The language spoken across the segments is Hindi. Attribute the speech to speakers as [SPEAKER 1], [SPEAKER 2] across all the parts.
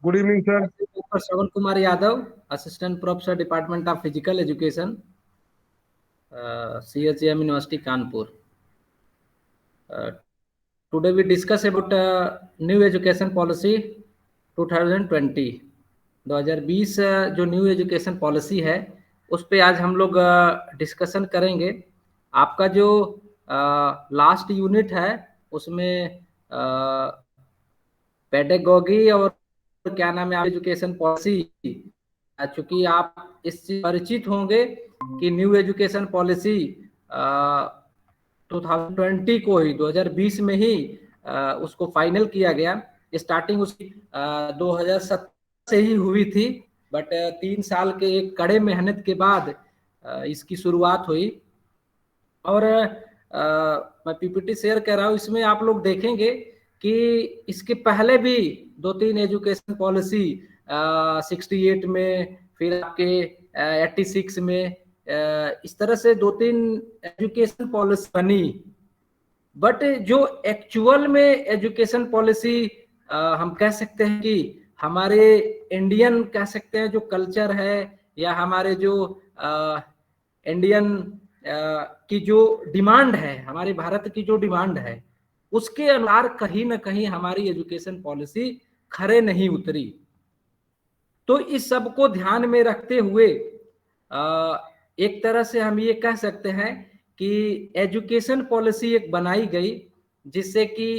[SPEAKER 1] Good evening sir.
[SPEAKER 2] Doctor Shravan Kumar Yadav, assistant professor, department of physical education, CHM university Kanpur. Today we discuss about new education policy 2020। 2020 जो न्यू एजुकेशन पॉलिसी है उस पे आज हम लोग डिस्कशन करेंगे। आपका जो लास्ट यूनिट है उसमें पेडागोगी और क्या नाम है एजुकेशन पॉलिसी, चूंकि आप इससे परिचित होंगे कि न्यू एजुकेशन पॉलिसी 2020 को ही 2020 में ही उसको फाइनल किया गया। स्टार्टिंग उसकी 2017 से ही हुई थी, बट 3 साल के एक कड़े मेहनत के बाद इसकी शुरुआत हुई। और मैं पीपीटी शेयर कर रहा हूँ, इसमें आप लोग देखेंगे कि इसके पहले भी 2-3 एजुकेशन पॉलिसी 68 में, फिर आपके 86 में, इस तरह से 2-3 एजुकेशन पॉलिसी बनी। बट जो एक्चुअल में एजुकेशन पॉलिसी हम कह सकते हैं कि हमारे इंडियन कह सकते हैं जो कल्चर है, या हमारे जो इंडियन की जो डिमांड है, हमारे भारत की जो डिमांड है, उसके अनुसार कहीं ना कहीं हमारी एजुकेशन पॉलिसी खरे नहीं उतरी। तो इस सब को ध्यान में रखते हुए एक तरह से हम ये कह सकते हैं कि एजुकेशन पॉलिसी एक बनाई गई जिससे कि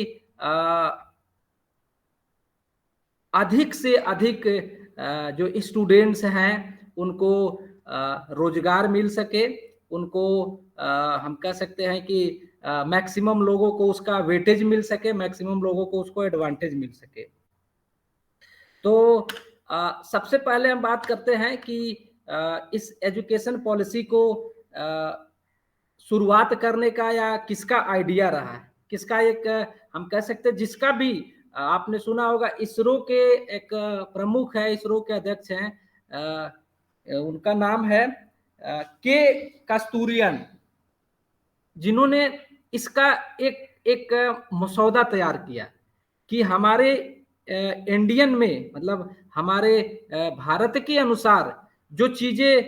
[SPEAKER 2] अधिक से अधिक जो स्टूडेंट्स हैं उनको रोजगार मिल सके, उनको हम कह सकते हैं कि मैक्सिमम लोगों को उसका वेटेज मिल सके, मैक्सिमम लोगों को उसको एडवांटेज मिल सके। तो सबसे पहले हम बात करते हैं कि इस एजुकेशन पॉलिसी को शुरुआत करने का या किसका आइडिया रहा है, किसका एक हम कह सकते हैं, जिसका भी आपने सुना होगा, इसरो के एक प्रमुख है, इसरो के अध्यक्ष हैं, उनका नाम है के कस्तूरियन, जिन्होंने इसका एक मसौदा तैयार किया कि हमारे इंडियन में, मतलब हमारे भारत के अनुसार जो चीजें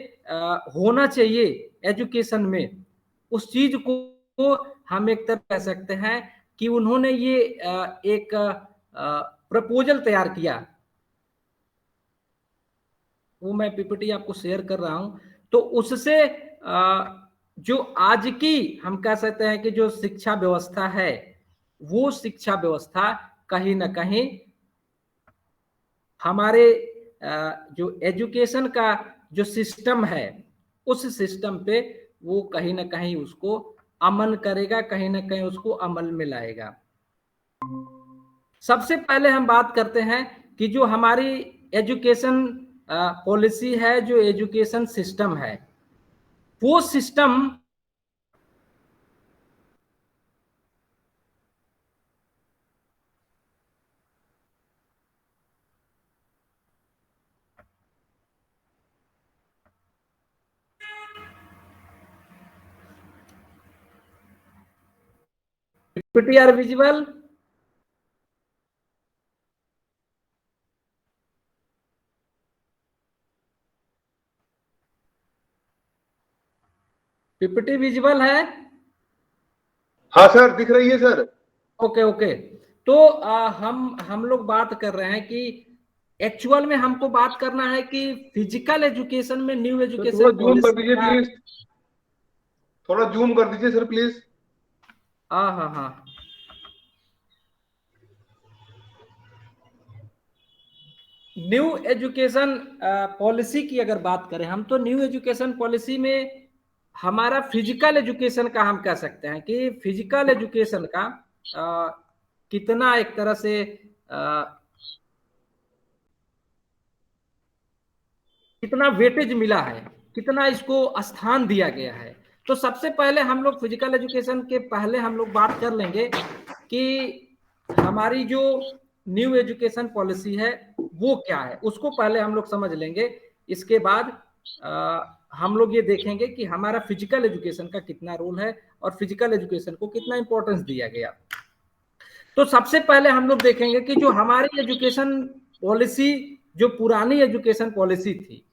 [SPEAKER 2] होना चाहिए एजुकेशन में, उस चीज को हम एक तरह कह सकते हैं कि उन्होंने ये एक प्रपोजल तैयार किया। वो मैं पीपीटी आपको शेयर कर रहा हूं। तो उससे जो आज की हम कह सकते हैं कि जो शिक्षा व्यवस्था है, वो शिक्षा व्यवस्था कहीं ना कहीं हमारे जो एजुकेशन का जो सिस्टम है, उस सिस्टम पे वो कहीं ना कहीं उसको अमल करेगा, कहीं ना कहीं उसको अमल में लाएगा। सबसे पहले हम बात करते हैं कि जो हमारी एजुकेशन पॉलिसी है, जो एजुकेशन सिस्टम है, वो system PPT are visible? PPT visible है?
[SPEAKER 1] हाँ सर, दिख रही है सर।
[SPEAKER 2] Okay okay. तो हम लोग बात कर रहे हैं कि एक्चुअल में हमको बात करना है कि फिजिकल एजुकेशन में न्यू एजुकेशन
[SPEAKER 1] थोड़ा जूम कर
[SPEAKER 2] पॉलिसी
[SPEAKER 1] दीजिए
[SPEAKER 2] का।
[SPEAKER 1] प्लीज, थोड़ा जूम कर दीजिए सर प्लीज।
[SPEAKER 2] हाँ हाँ हाँ। न्यू एजुकेशन पॉलिसी की अगर बात करें हम, तो न्यू एजुकेशन पॉलिसी में हमारा फिजिकल एजुकेशन का हम कह सकते हैं कि फिजिकल एजुकेशन का कितना एक तरह से कितना वेटेज मिला है, कितना इसको स्थान दिया गया है। तो सबसे पहले हम लोग फिजिकल एजुकेशन के पहले हम लोग बात कर लेंगे कि हमारी जो न्यू एजुकेशन पॉलिसी है वो क्या है, उसको पहले हम लोग समझ लेंगे। इसके बाद हम लोग ये देखेंगे कि हमारा फिजिकल एजुकेशन का कितना रोल है और फिजिकल एजुकेशन को कितना इंपॉर्टेंस दिया गया। तो सबसे पहले हम लोग देखेंगे कि जो हमारी एजुकेशन पॉलिसी, जो पुरानी एजुकेशन पॉलिसी थी,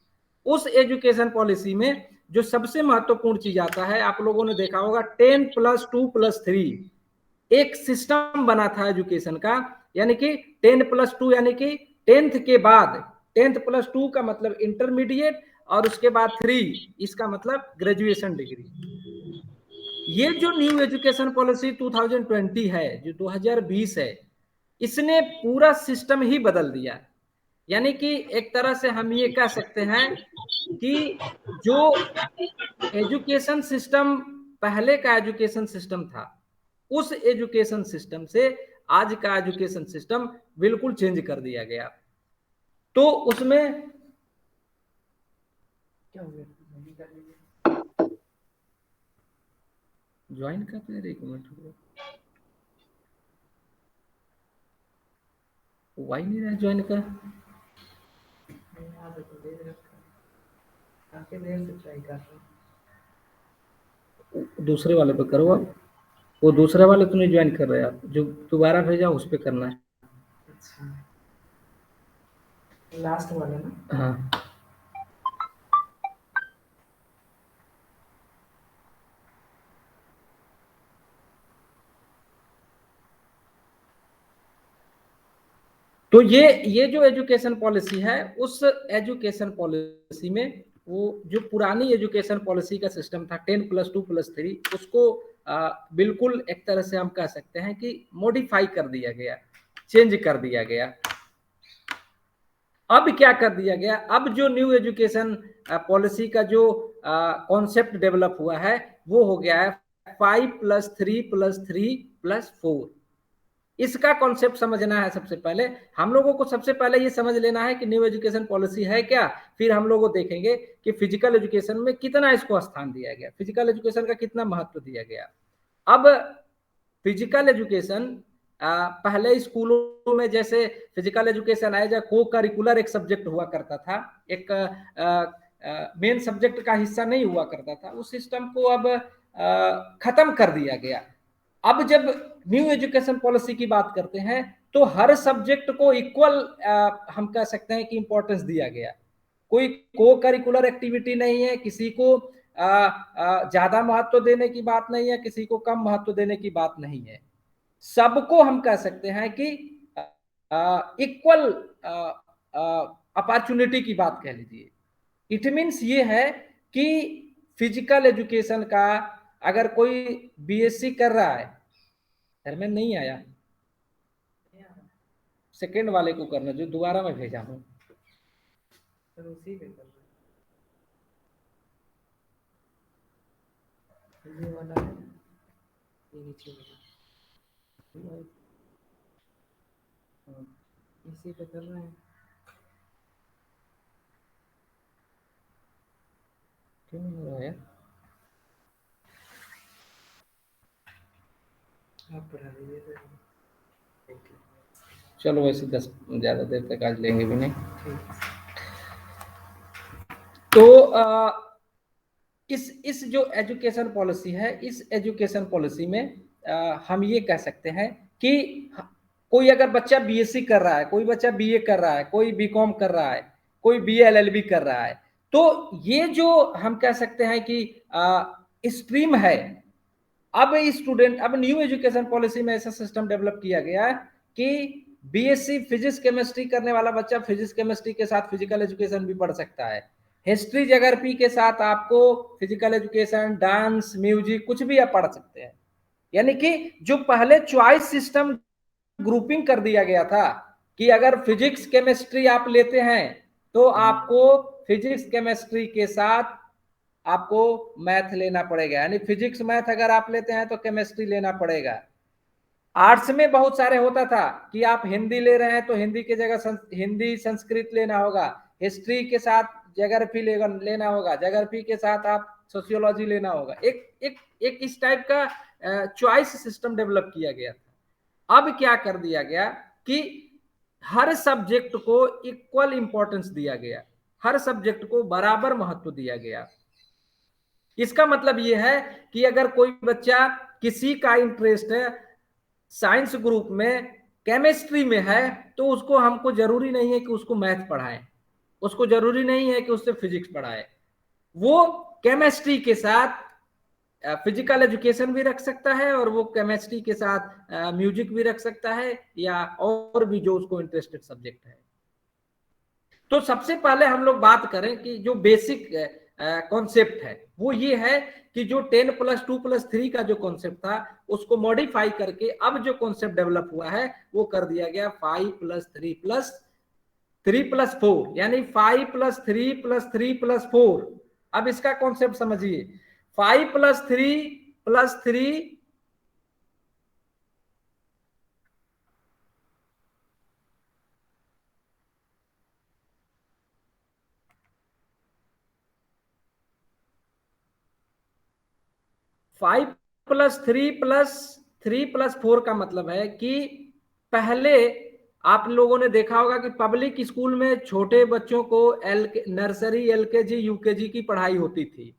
[SPEAKER 2] उस एजुकेशन पॉलिसी में जो सबसे महत्वपूर्ण चीज आता है, आप लोगों ने देखा होगा 10+2+3 एक सिस्टम बना था एजुकेशन का, यानी कि 10+2 यानी कि 10th के बाद 10+2 का मतलब इंटरमीडिएट और उसके बाद 3 इसका मतलब ग्रेजुएशन डिग्री। ये जो न्यू एजुकेशन पॉलिसी 2020 है, जो 2020 है, इसने पूरा सिस्टम ही बदल दिया। यानी कि एक तरह से हम ये कह सकते हैं कि जो एजुकेशन सिस्टम पहले का एजुकेशन सिस्टम था, उस एजुकेशन सिस्टम से आज का एजुकेशन सिस्टम बिल्कुल चेंज कर दिया गया। तो उसमें क्या हो गया, ज्वाइन करते हैं, एक मिनट वाई नहीं रहा ज्वाइन का, दूसरे वाले पे करो आप, वो दूसरे वाले तो नहीं ज्वाइन कर रहे आप, जो दोबारा भेजा उस पे करना है। अच्छा, लास्ट वाला ना? हाँ। तो ये जो एजुकेशन पॉलिसी है, उस एजुकेशन पॉलिसी में वो जो पुरानी एजुकेशन पॉलिसी का सिस्टम था 10+2+3, उसको बिल्कुल एक तरह से हम कह सकते हैं कि मॉडिफाई कर दिया गया, चेंज कर दिया गया। अब क्या कर दिया गया, अब जो न्यू एजुकेशन पॉलिसी का जो कॉन्सेप्ट डेवलप हुआ है, वो हो गया है 5+3+3+4। इसका कॉन्सेप्ट समझना है। सबसे पहले हम लोगों को सबसे पहले ये समझ लेना है कि न्यू एजुकेशन पॉलिसी है क्या, फिर हम लोग देखेंगे कि फिजिकल एजुकेशन में कितना इसको स्थान दिया गया, फिजिकल एजुकेशन का कितना महत्व दिया गया। अब फिजिकल एजुकेशन पहले स्कूलों में जैसे फिजिकल एजुकेशन एज को करिकुलर एक सब्जेक्ट हुआ करता था, एक मेन सब्जेक्ट का हिस्सा नहीं हुआ करता था, उस सिस्टम को अब खत्म कर दिया गया। अब जब न्यू एजुकेशन पॉलिसी की बात करते हैं तो हर सब्जेक्ट को इक्वल हम कह सकते हैं कि इंपॉर्टेंस दिया गया। कोई को करिकुलर एक्टिविटी नहीं है, किसी को ज्यादा महत्व देने की बात नहीं है, किसी को कम महत्व देने की बात नहीं है। सबको हम कह सकते हैं कि इक्वल अपॉर्चुनिटी की बात कह लीजिए। इट मीन्स ये है कि फिजिकल एजुकेशन का अगर कोई बीएससी कर रहा है, घर में नहीं आया, सेकेंड वाले को करना जो दोबारा मैं भेजा हूं, उसी पे करना, ये वाला है, ये नीचे वाला, इसी पे कर रहे हैं, क्यों नहीं हो रहा है? आप पढ़ा दीजिए, चलो वैसे 10 ज्यादा देर तक आज लेंगे भी नहीं। तो इस जो एजुकेशन पॉलिसी है, इस एजुकेशन पॉलिसी में हम ये कह सकते हैं कि कोई अगर बच्चा बीएससी कर रहा है, कोई बच्चा बीए कर रहा है, कोई बीकॉम कर रहा है, कोई बीए एलएलबी कर रहा है, तो ये जो हम कह सकते हैं कि स्ट्रीम है, अब स्टूडेंट, अब न्यू एजुकेशन पॉलिसी में ऐसा सिस्टम डेवलप किया गया कि बीएससी फिजिक्स केमिस्ट्री करने वाला बच्चा फिजिक्स केमिस्ट्री के साथ फिजिकल एजुकेशन भी पढ़ सकता है। हिस्ट्री ज्योग्राफी के साथ आपको फिजिकल एजुकेशन, डांस, म्यूजिक कुछ भी आप पढ़ सकते हैं। यानी कि जो पहले चॉइस सिस्टम ग्रुपिंग कर दिया गया था कि अगर फिजिक्स केमिस्ट्री आप लेते हैं तो आपको फिजिक्स केमिस्ट्री के साथ आपको मैथ लेना पड़ेगा, यानी फिजिक्स मैथ अगर आप लेते हैं तो केमिस्ट्री लेना पड़ेगा। आर्ट्स में बहुत सारे होता था कि आप हिंदी ले रहे हैं तो हिंदी की जगह हिंदी संस्कृत लेना होगा, हिस्ट्री के साथ ज्योग्राफी लेना होगा, ज्योग्राफी के साथ आप सोशियोलॉजी लेना होगा। एक इस टाइप का चॉइस सिस्टम डेवलप किया गया था। अब क्या कर दिया गया कि हर सब्जेक्ट को इक्वल इंपॉर्टेंस दिया गया, हर सब्जेक्ट को बराबर महत्व दिया गया। इसका मतलब यह है कि अगर कोई बच्चा, किसी का इंटरेस्ट है साइंस ग्रुप में, केमिस्ट्री में है तो उसको हमको जरूरी नहीं है कि उसको मैथ पढ़ाएं, उसको जरूरी नहीं है कि उससे फिजिक्स पढ़ाए। वो केमिस्ट्री के साथ फिजिकल एजुकेशन भी रख सकता है और वो केमिस्ट्री के साथ म्यूजिक भी रख सकता है या और भी जो उसको इंटरेस्टेड सब्जेक्ट है। तो सबसे पहले हम लोग बात करें कि जो बेसिक कॉन्सेप्ट है वो ये है कि जो 10+2+3 का जो कॉन्सेप्ट था उसको मॉडिफाई करके अब जो कॉन्सेप्ट डेवलप हुआ है वो कर दिया गया 5+3+3+4, यानी 5+3+3+4। अब इसका कॉन्सेप्ट समझिए। 5+3+3 5+3+3+4 का मतलब है कि पहले आप लोगों ने देखा होगा कि पब्लिक स्कूल में छोटे बच्चों को नर्सरी, एलकेजी, यूकेजी की पढ़ाई होती थी।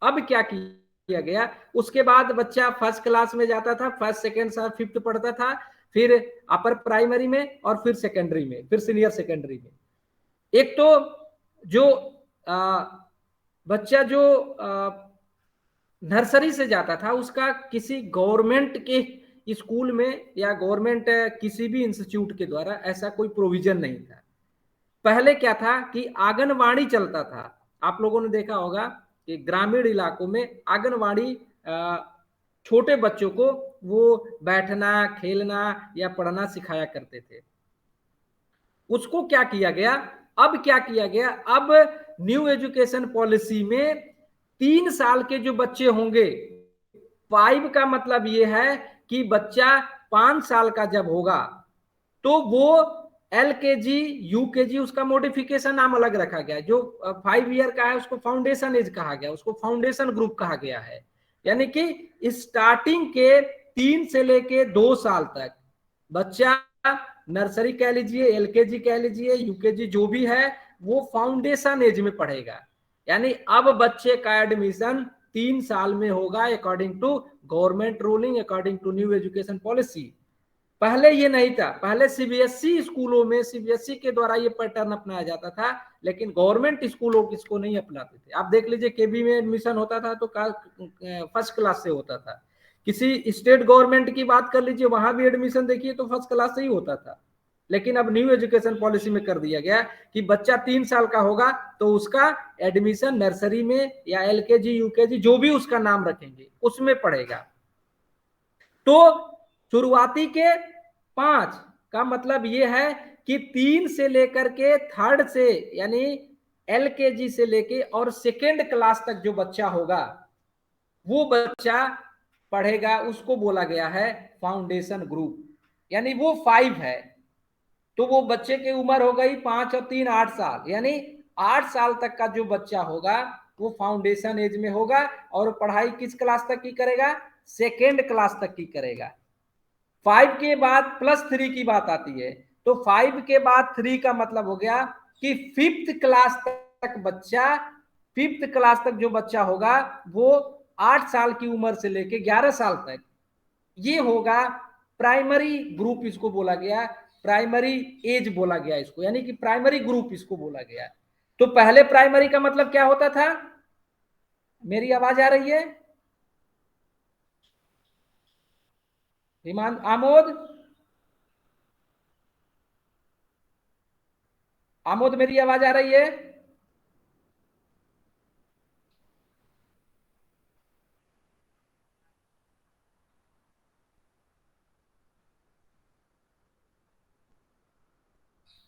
[SPEAKER 2] अब क्या किया गया, उसके बाद बच्चा फर्स्ट क्लास में जाता था, फर्स्ट सेकेंड फिफ्थ पढ़ता था, फिर अपर प्राइमरी में और फिर सेकेंडरी में, फिर सीनियर सेकेंडरी में। एक तो जो बच्चा जो नर्सरी से जाता था उसका किसी गवर्नमेंट के स्कूल में या गवर्नमेंट किसी भी इंस्टीट्यूट के द्वारा ऐसा कोई प्रोविजन नहीं था। पहले क्या था कि आंगनवाड़ी चलता था। आप लोगों ने देखा होगा कि ग्रामीण इलाकों में आंगनवाड़ी छोटे बच्चों को वो बैठना, खेलना या पढ़ना सिखाया करते थे। उसको क्या किया गया, अब क्या किया गया, अब न्यू एजुकेशन पॉलिसी में 3 साल के जो बच्चे होंगे, 5 का मतलब ये है कि बच्चा 5 साल का जब होगा तो वो एलकेजी, यूकेजी, उसका मॉडिफिकेशन नाम अलग रखा गया। जो 5 ईयर का है उसको फाउंडेशन एज कहा गया, उसको फाउंडेशन ग्रुप कहा गया है। यानी कि स्टार्टिंग के 3 से लेके 2 साल तक बच्चा, नर्सरी कह लीजिए, एलकेजी कह लीजिए, यूकेजी जो भी है, वो फाउंडेशन एज में पढ़ेगा। यानी अब बच्चे का एडमिशन 3 साल में होगा according to government ruling, according to new education policy. पहले ये नहीं था, पहले सीबीएसई स्कूलों में सीबीएसई के द्वारा ये पैटर्न अपनाया जाता था, लेकिन गवर्नमेंट स्कूलों इसको नहीं अपनाते थे। आप देख लीजिए केबी में एडमिशन होता था तो फर्स्ट क्लास से होता था। किसी स्टेट गवर्नमेंट की बात कर लीजिए, वहां भी एडमिशन देखिए तो फर्स्ट क्लास से ही होता था। लेकिन अब न्यू एजुकेशन पॉलिसी में कर दिया गया कि बच्चा 3 साल का होगा तो उसका एडमिशन नर्सरी में या एलकेजी, यूकेजी जो भी उसका नाम रखेंगे उसमें पढ़ेगा। तो शुरुआती के 5 का मतलब ये है कि 3 से लेकर के थर्ड से, यानी एलकेजी से लेके और सेकेंड क्लास तक जो बच्चा होगा वो बच्चा पढ़ेगा, उसको बोला गया है फाउंडेशन ग्रुप। यानी वो 5 है तो वो बच्चे की उम्र हो गई 5 और 3 8 साल, यानी 8 साल तक का जो बच्चा होगा वो फाउंडेशन एज में होगा और पढ़ाई किस क्लास तक की करेगा, सेकेंड क्लास तक की करेगा। 5 के बाद +3 की बात आती है तो 5 के बाद 3 का मतलब हो गया कि फिफ्थ क्लास तक बच्चा, फिफ्थ क्लास तक जो बच्चा होगा वो 8 साल की उम्र से लेके 11 साल तक, ये होगा प्राइमरी ग्रुप, इसको बोला गया प्राइमरी एज बोला गया इसको, यानी कि प्राइमरी ग्रुप इसको बोला गया। तो पहले प्राइमरी का मतलब क्या होता था, मेरी आवाज आ रही है हिमान, आमोद, आमोद मेरी आवाज आ रही है?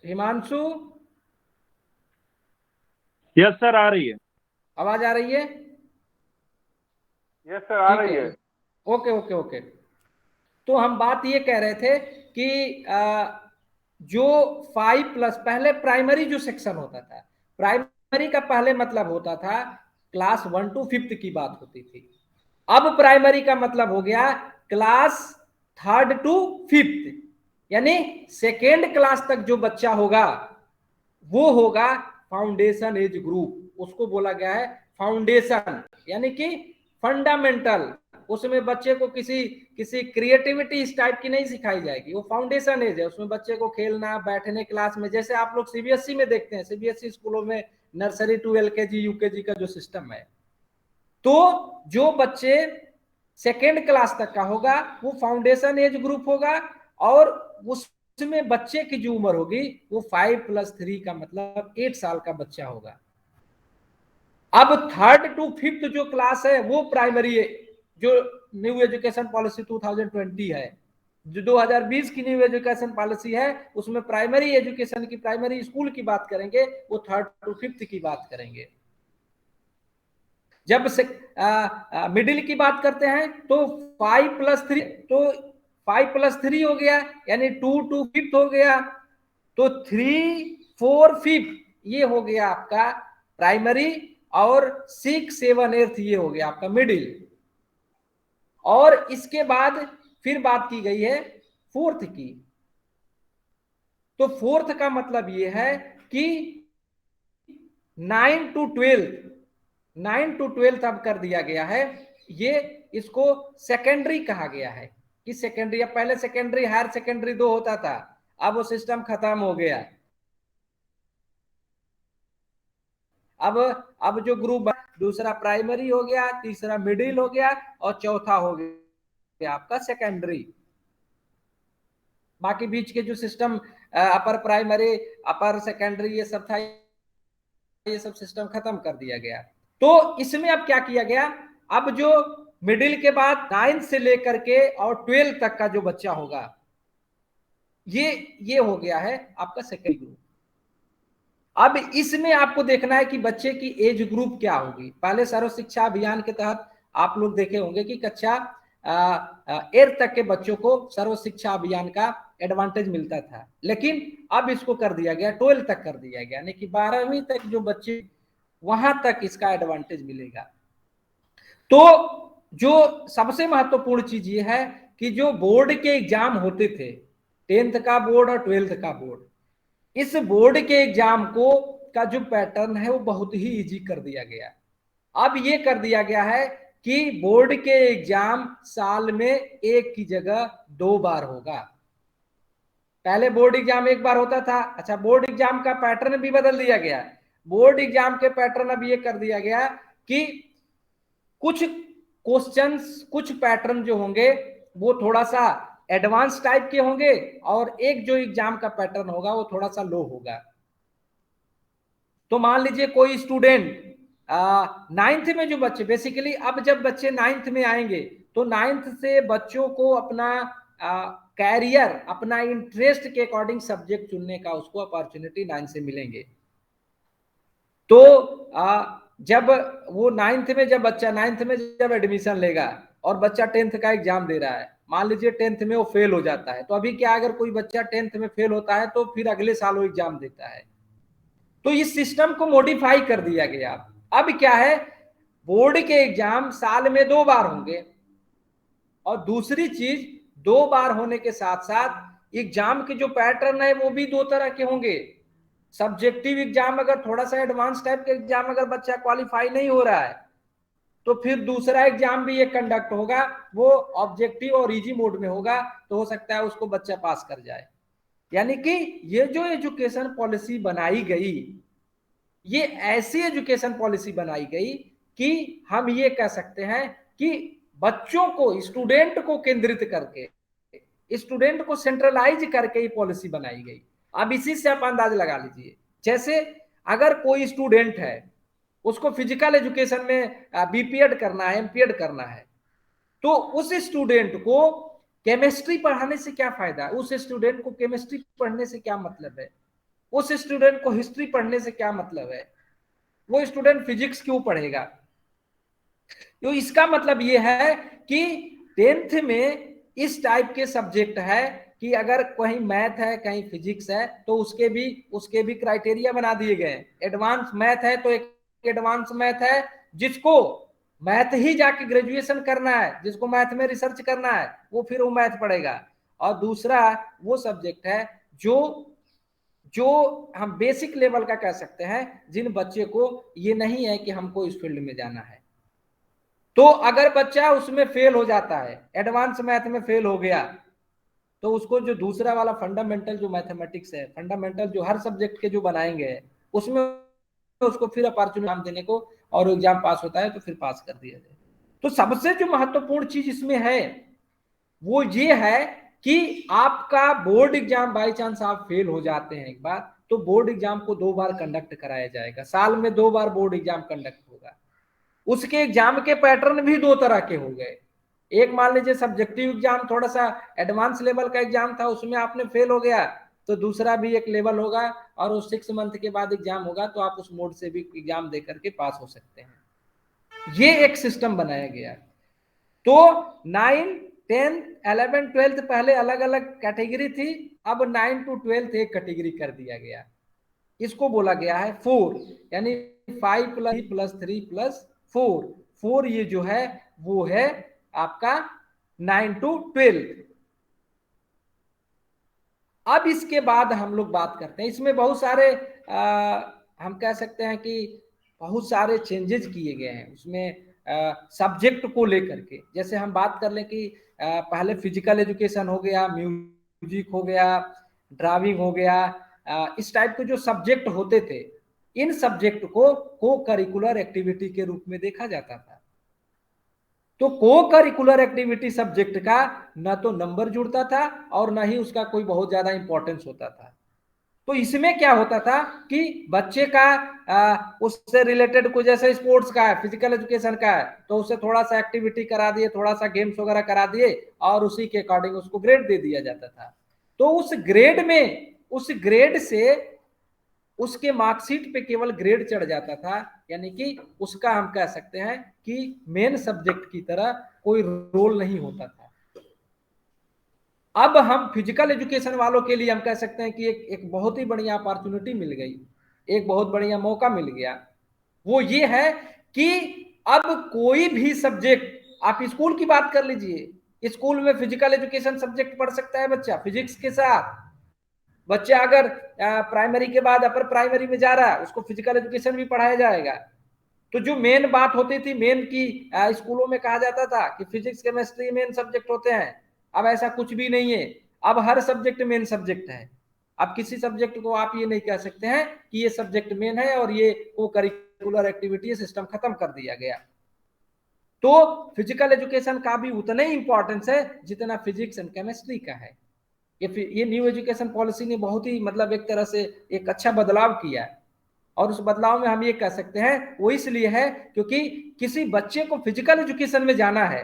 [SPEAKER 2] हिमांशु,
[SPEAKER 3] यस सर, आ रही है।
[SPEAKER 2] आवाज आ रही है?
[SPEAKER 1] यस सर, आ
[SPEAKER 2] ठीक
[SPEAKER 1] रही
[SPEAKER 2] है,
[SPEAKER 1] है।
[SPEAKER 2] Okay okay okay. तो हम बात ये कह रहे थे कि जो 5+ पहले प्राइमरी जो सेक्शन होता था, प्राइमरी का पहले मतलब होता था क्लास 1 to 5 की बात होती थी। अब प्राइमरी का मतलब हो गया क्लास 3rd to 5th, यानी सेकेंड क्लास तक जो बच्चा होगा वो होगा फाउंडेशन एज ग्रुप, उसको बोला गया है फाउंडेशन, यानी कि फंडामेंटल। उसमें बच्चे को किसी किसी क्रिएटिविटी इस टाइप की नहीं सिखाई जाएगी। वो फाउंडेशन एज है, उसमें बच्चे को खेलना, बैठने क्लास में, जैसे आप लोग सीबीएसई में देखते हैं, सीबीएसई स्कूलों में नर्सरी टू एलकेजी यूकेजी का जो सिस्टम है, तो जो बच्चे सेकेंड क्लास तक का होगा वो फाउंडेशन एज ग्रुप होगा, और उसमें बच्चे की जो उम्र होगी वो 5+3 का मतलब 8 साल का बच्चा होगा। अब 3rd to 5th जो क्लास है वो प्राइमरी है, जो न्यू एजुकेशन पॉलिसी 2020 है, जो 2020 की न्यू एजुकेशन पॉलिसी है, उसमें प्राइमरी एजुकेशन की, प्राइमरी स्कूल की बात करेंगे, वो 3rd to 5th की बात करेंगे। जब से मिडिल की बात करते हैं तो 5+3, तो 5+3 हो गया, यानी 2 to 5th हो गया, तो 3, 4, 5 ये हो गया आपका प्राइमरी, और 6, 7, 8 ये हो गया आपका मिडिल। और इसके बाद फिर बात की गई है 4th की, तो 4th का मतलब ये है कि 9 to 12 अब कर दिया गया है। ये इसको सेकेंडरी कहा गया है कि सेकेंडरी, पहले सेकेंडरी हायर सेकेंडरी 2 होता था, अब वो सिस्टम खत्म हो गया। अब जो ग्रुप, दूसरा प्राइमरी हो गया, तीसरा मिडिल हो गया, और चौथा हो गया आपका सेकेंडरी। बाकी बीच के जो सिस्टम अपर प्राइमरी, अपर सेकेंडरी ये सब था, ये सब सिस्टम खत्म कर दिया गया। तो इसमें अब क्या किया गया, अब जो मिडिल के बाद 9th से लेकर के और 12 तक का जो बच्चा होगा, ये हो गया है आपका सेकेंड ग्रुप। अब इसमें आपको देखना है कि बच्चे की एज ग्रुप क्या होगी। पहले सर्व शिक्षा अभियान के तहत आप लोग देखे होंगे कि कक्षा 8 तक के बच्चों को सर्व शिक्षा अभियान का एडवांटेज मिलता था, लेकिन अब इसको कर दिया गया 12 तक कर दिया गया, यानी कि 12वीं तक जो बच्चे, वहां तक इसका एडवांटेज मिलेगा। तो जो सबसे महत्वपूर्ण चीज ये है कि जो बोर्ड के एग्जाम होते थे, 10th का बोर्ड और 12th का बोर्ड, इस बोर्ड के एग्जाम को का जो पैटर्न है वो बहुत ही इजी कर दिया गया। अब ये कर दिया गया है कि बोर्ड के एग्जाम साल में एक की जगह 2 बार होगा। पहले बोर्ड एग्जाम एक बार होता था, अच्छा बोर्ड एग्जाम का पैटर्न भी बदल दिया गया। बोर्ड एग्जाम के पैटर्न अब ये कर दिया गया कि कुछ क्वेश्चंस, कुछ पैटर्न जो होंगे वो थोड़ा सा एडवांस टाइप के होंगे, और एक जो एग्जाम का पैटर्न होगा वो थोड़ा सा लो होगा। तो मान लीजिए कोई स्टूडेंट 9th में जो बच्चे, बेसिकली अब जब बच्चे 9th में आएंगे तो 9th से बच्चों को अपना कैरियर, अपना इंटरेस्ट के अकॉर्डिंग सब्जेक्ट चुनने का उसको अपॉर्चुनिटी 9th से मिलेंगे। तो जब वो 9th में, जब बच्चा 9th में जब एडमिशन लेगा और बच्चा 10th का एग्जाम दे रहा है, मान लीजिए 10th में वो फेल हो जाता है, तो अभी क्या, अगर कोई बच्चा 10th में फेल होता है तो फिर अगले साल वो एग्जाम देता है। तो इस सिस्टम को मॉडिफाई कर दिया गया। अब क्या है, बोर्ड के एग्जाम साल में 2 बार होंगे, और दूसरी चीज 2 बार होने के साथ साथ एग्जाम के जो पैटर्न है वो भी 2 तरह के होंगे। सब्जेक्टिव एग्जाम, अगर थोड़ा सा एडवांस टाइप के एग्जाम अगर बच्चा क्वालिफाई नहीं हो रहा है तो फिर दूसरा एग्जाम भी एक कंडक्ट होगा, वो ऑब्जेक्टिव और इजी मोड में होगा, तो हो सकता है उसको बच्चा पास कर जाए। यानी कि ये जो एजुकेशन पॉलिसी बनाई गई, ये ऐसी एजुकेशन पॉलिसी बनाई गई कि हम ये कह सकते हैं कि बच्चों को, स्टूडेंट को केंद्रित करके, स्टूडेंट को सेंट्रलाइज करके ये पॉलिसी बनाई गई। अब इसी से आप अंदाज लगा लीजिए, जैसे अगर कोई स्टूडेंट है, उसको फिजिकल एजुकेशन में बीपीएड करना है, एमपीएड करना है, तो उस स्टूडेंट को केमिस्ट्री पढ़ाने से क्या फायदा है, उस स्टूडेंट को केमिस्ट्री पढ़ने से क्या मतलब है, उस स्टूडेंट को हिस्ट्री पढ़ने से क्या मतलब है, वो स्टूडेंट फिजिक्स क्यों पढ़ेगा। तो इसका मतलब ये है कि 10th में इस टाइप के सब्जेक्ट है कि अगर कहीं मैथ है, कहीं फिजिक्स है, तो उसके भी क्राइटेरिया बना दिए गए। एडवांस मैथ है तो एक एडवांस मैथ है, जिसको मैथ ही जाके ग्रेजुएशन करना है, जिसको मैथ में रिसर्च करना है, वो फिर वो मैथ पढ़ेगा। और दूसरा वो सब्जेक्ट है जो हम बेसिक लेवल का कह सकते हैं, जिन बच्चे को ये नहीं है कि हमको इस फील्ड में जाना है। तो अगर बच्चा उसमें फेल हो जाता है, एडवांस मैथ में फेल हो गया, तो उसको जो दूसरा वाला फंडामेंटल जो मैथमेटिक्स है, फंडामेंटल जो हर सब्जेक्ट के जो बनाएंगे उसमें उसको फिर अपॉर्चुनिटी एग्जाम देने को, और एग्जाम पास होता है तो फिर पास कर दिया जाए। तो सबसे जो महत्वपूर्ण चीज इसमें है वो ये है कि आपका बोर्ड एग्जाम बाई चांस आप फेल हो जाते हैं एक बार, तो बोर्ड एग्जाम को 2 बार कंडक्ट कराया जाएगा, साल में 2 बार बोर्ड एग्जाम कंडक्ट होगा। उसके एग्जाम के पैटर्न भी 2 तरह के हो गए। एक मान लीजिए सब्जेक्टिव एग्जाम थोड़ा सा एडवांस लेवल का एग्जाम था, उसमें आपने फेल हो गया, तो दूसरा भी एक लेवल होगा और उस 6 मंथ के बाद एग्जाम होगा, तो आप उस मोड से भी एग्जाम दे करके पास हो सकते हैं। ये एक सिस्टम बनाया गया। तो 9, 10, 11, 12 पहले अलग अलग कैटेगरी थी, अब 9 to 12 एक कैटेगरी कर दिया गया। इसको बोला गया है 4, यानी 5 + 3 + 4। 4 ये जो है वो है आपका 9 to 12। अब इसके बाद हम लोग बात करते हैं, इसमें बहुत सारे हम कह सकते हैं कि बहुत सारे चेंजेस किए गए हैं उसमें सब्जेक्ट को लेकर के। जैसे हम बात कर लें कि पहले फिजिकल एजुकेशन हो गया, म्यूजिक हो गया, ड्राइविंग हो गया, इस टाइप के जो सब्जेक्ट होते थे, इन सब्जेक्ट को करिकुलर एक्टिविटी के रूप में देखा जाता था। तो को करिकुलर एक्टिविटी सब्जेक्ट का न तो नंबर जुड़ता था और न ही उसका कोई बहुत ज्यादा इंपॉर्टेंस होता था। तो इसमें क्या होता था कि बच्चे का उससे रिलेटेड कोई, जैसे स्पोर्ट्स का है, फिजिकल एजुकेशन का है, तो उसे थोड़ा सा एक्टिविटी करा दिए, थोड़ा सा गेम्स वगैरह करा दिए और उसी के अकॉर्डिंग उसको ग्रेड दे दिया जाता था। तो उस ग्रेड से उसके मार्कशीट पे केवल ग्रेड चढ़ जाता था, यानी कि उसका हम कह सकते हैं कि मेन सब्जेक्ट की तरह कोई रोल नहीं होता था। अब हम फिजिकल एजुकेशन वालों के लिए हम कह सकते हैं कि एक बहुत ही बढ़िया अपॉर्चुनिटी मिल गई, एक बहुत बढ़िया मौका मिल गया। वो ये है कि अब कोई भी सब्जेक्ट, आप स्कूल की बात कर लीजिए, स्कूल में फिजिकल एजुकेशन सब्जेक्ट पढ़ सकता है बच्चा फिजिक्स के साथ। बच्चा अगर प्राइमरी के बाद अपर प्राइमरी में जा रहा है, उसको फिजिकल एजुकेशन भी पढ़ाया जाएगा। तो जो मेन बात होती थी, मेन की स्कूलों में कहा जाता था कि फिजिक्स केमिस्ट्री मेन सब्जेक्ट होते हैं, अब ऐसा कुछ भी नहीं है। अब हर सब्जेक्ट मेन सब्जेक्ट है। अब किसी सब्जेक्ट को आप ये नहीं कह सकते हैं कि ये सब्जेक्ट मेन है और ये को करिकुलर एक्टिविटी सिस्टम खत्म कर दिया गया। तो फिजिकल एजुकेशन का भी उतना ही इंपॉर्टेंस है जितना फिजिक्स एंड केमिस्ट्री का है। ये न्यू एजुकेशन पॉलिसी ने बहुत ही मतलब एक तरह से एक अच्छा बदलाव किया है। और उस बदलाव में हम ये कह सकते हैं वो इसलिए है क्योंकि किसी बच्चे को फिजिकल एजुकेशन में जाना है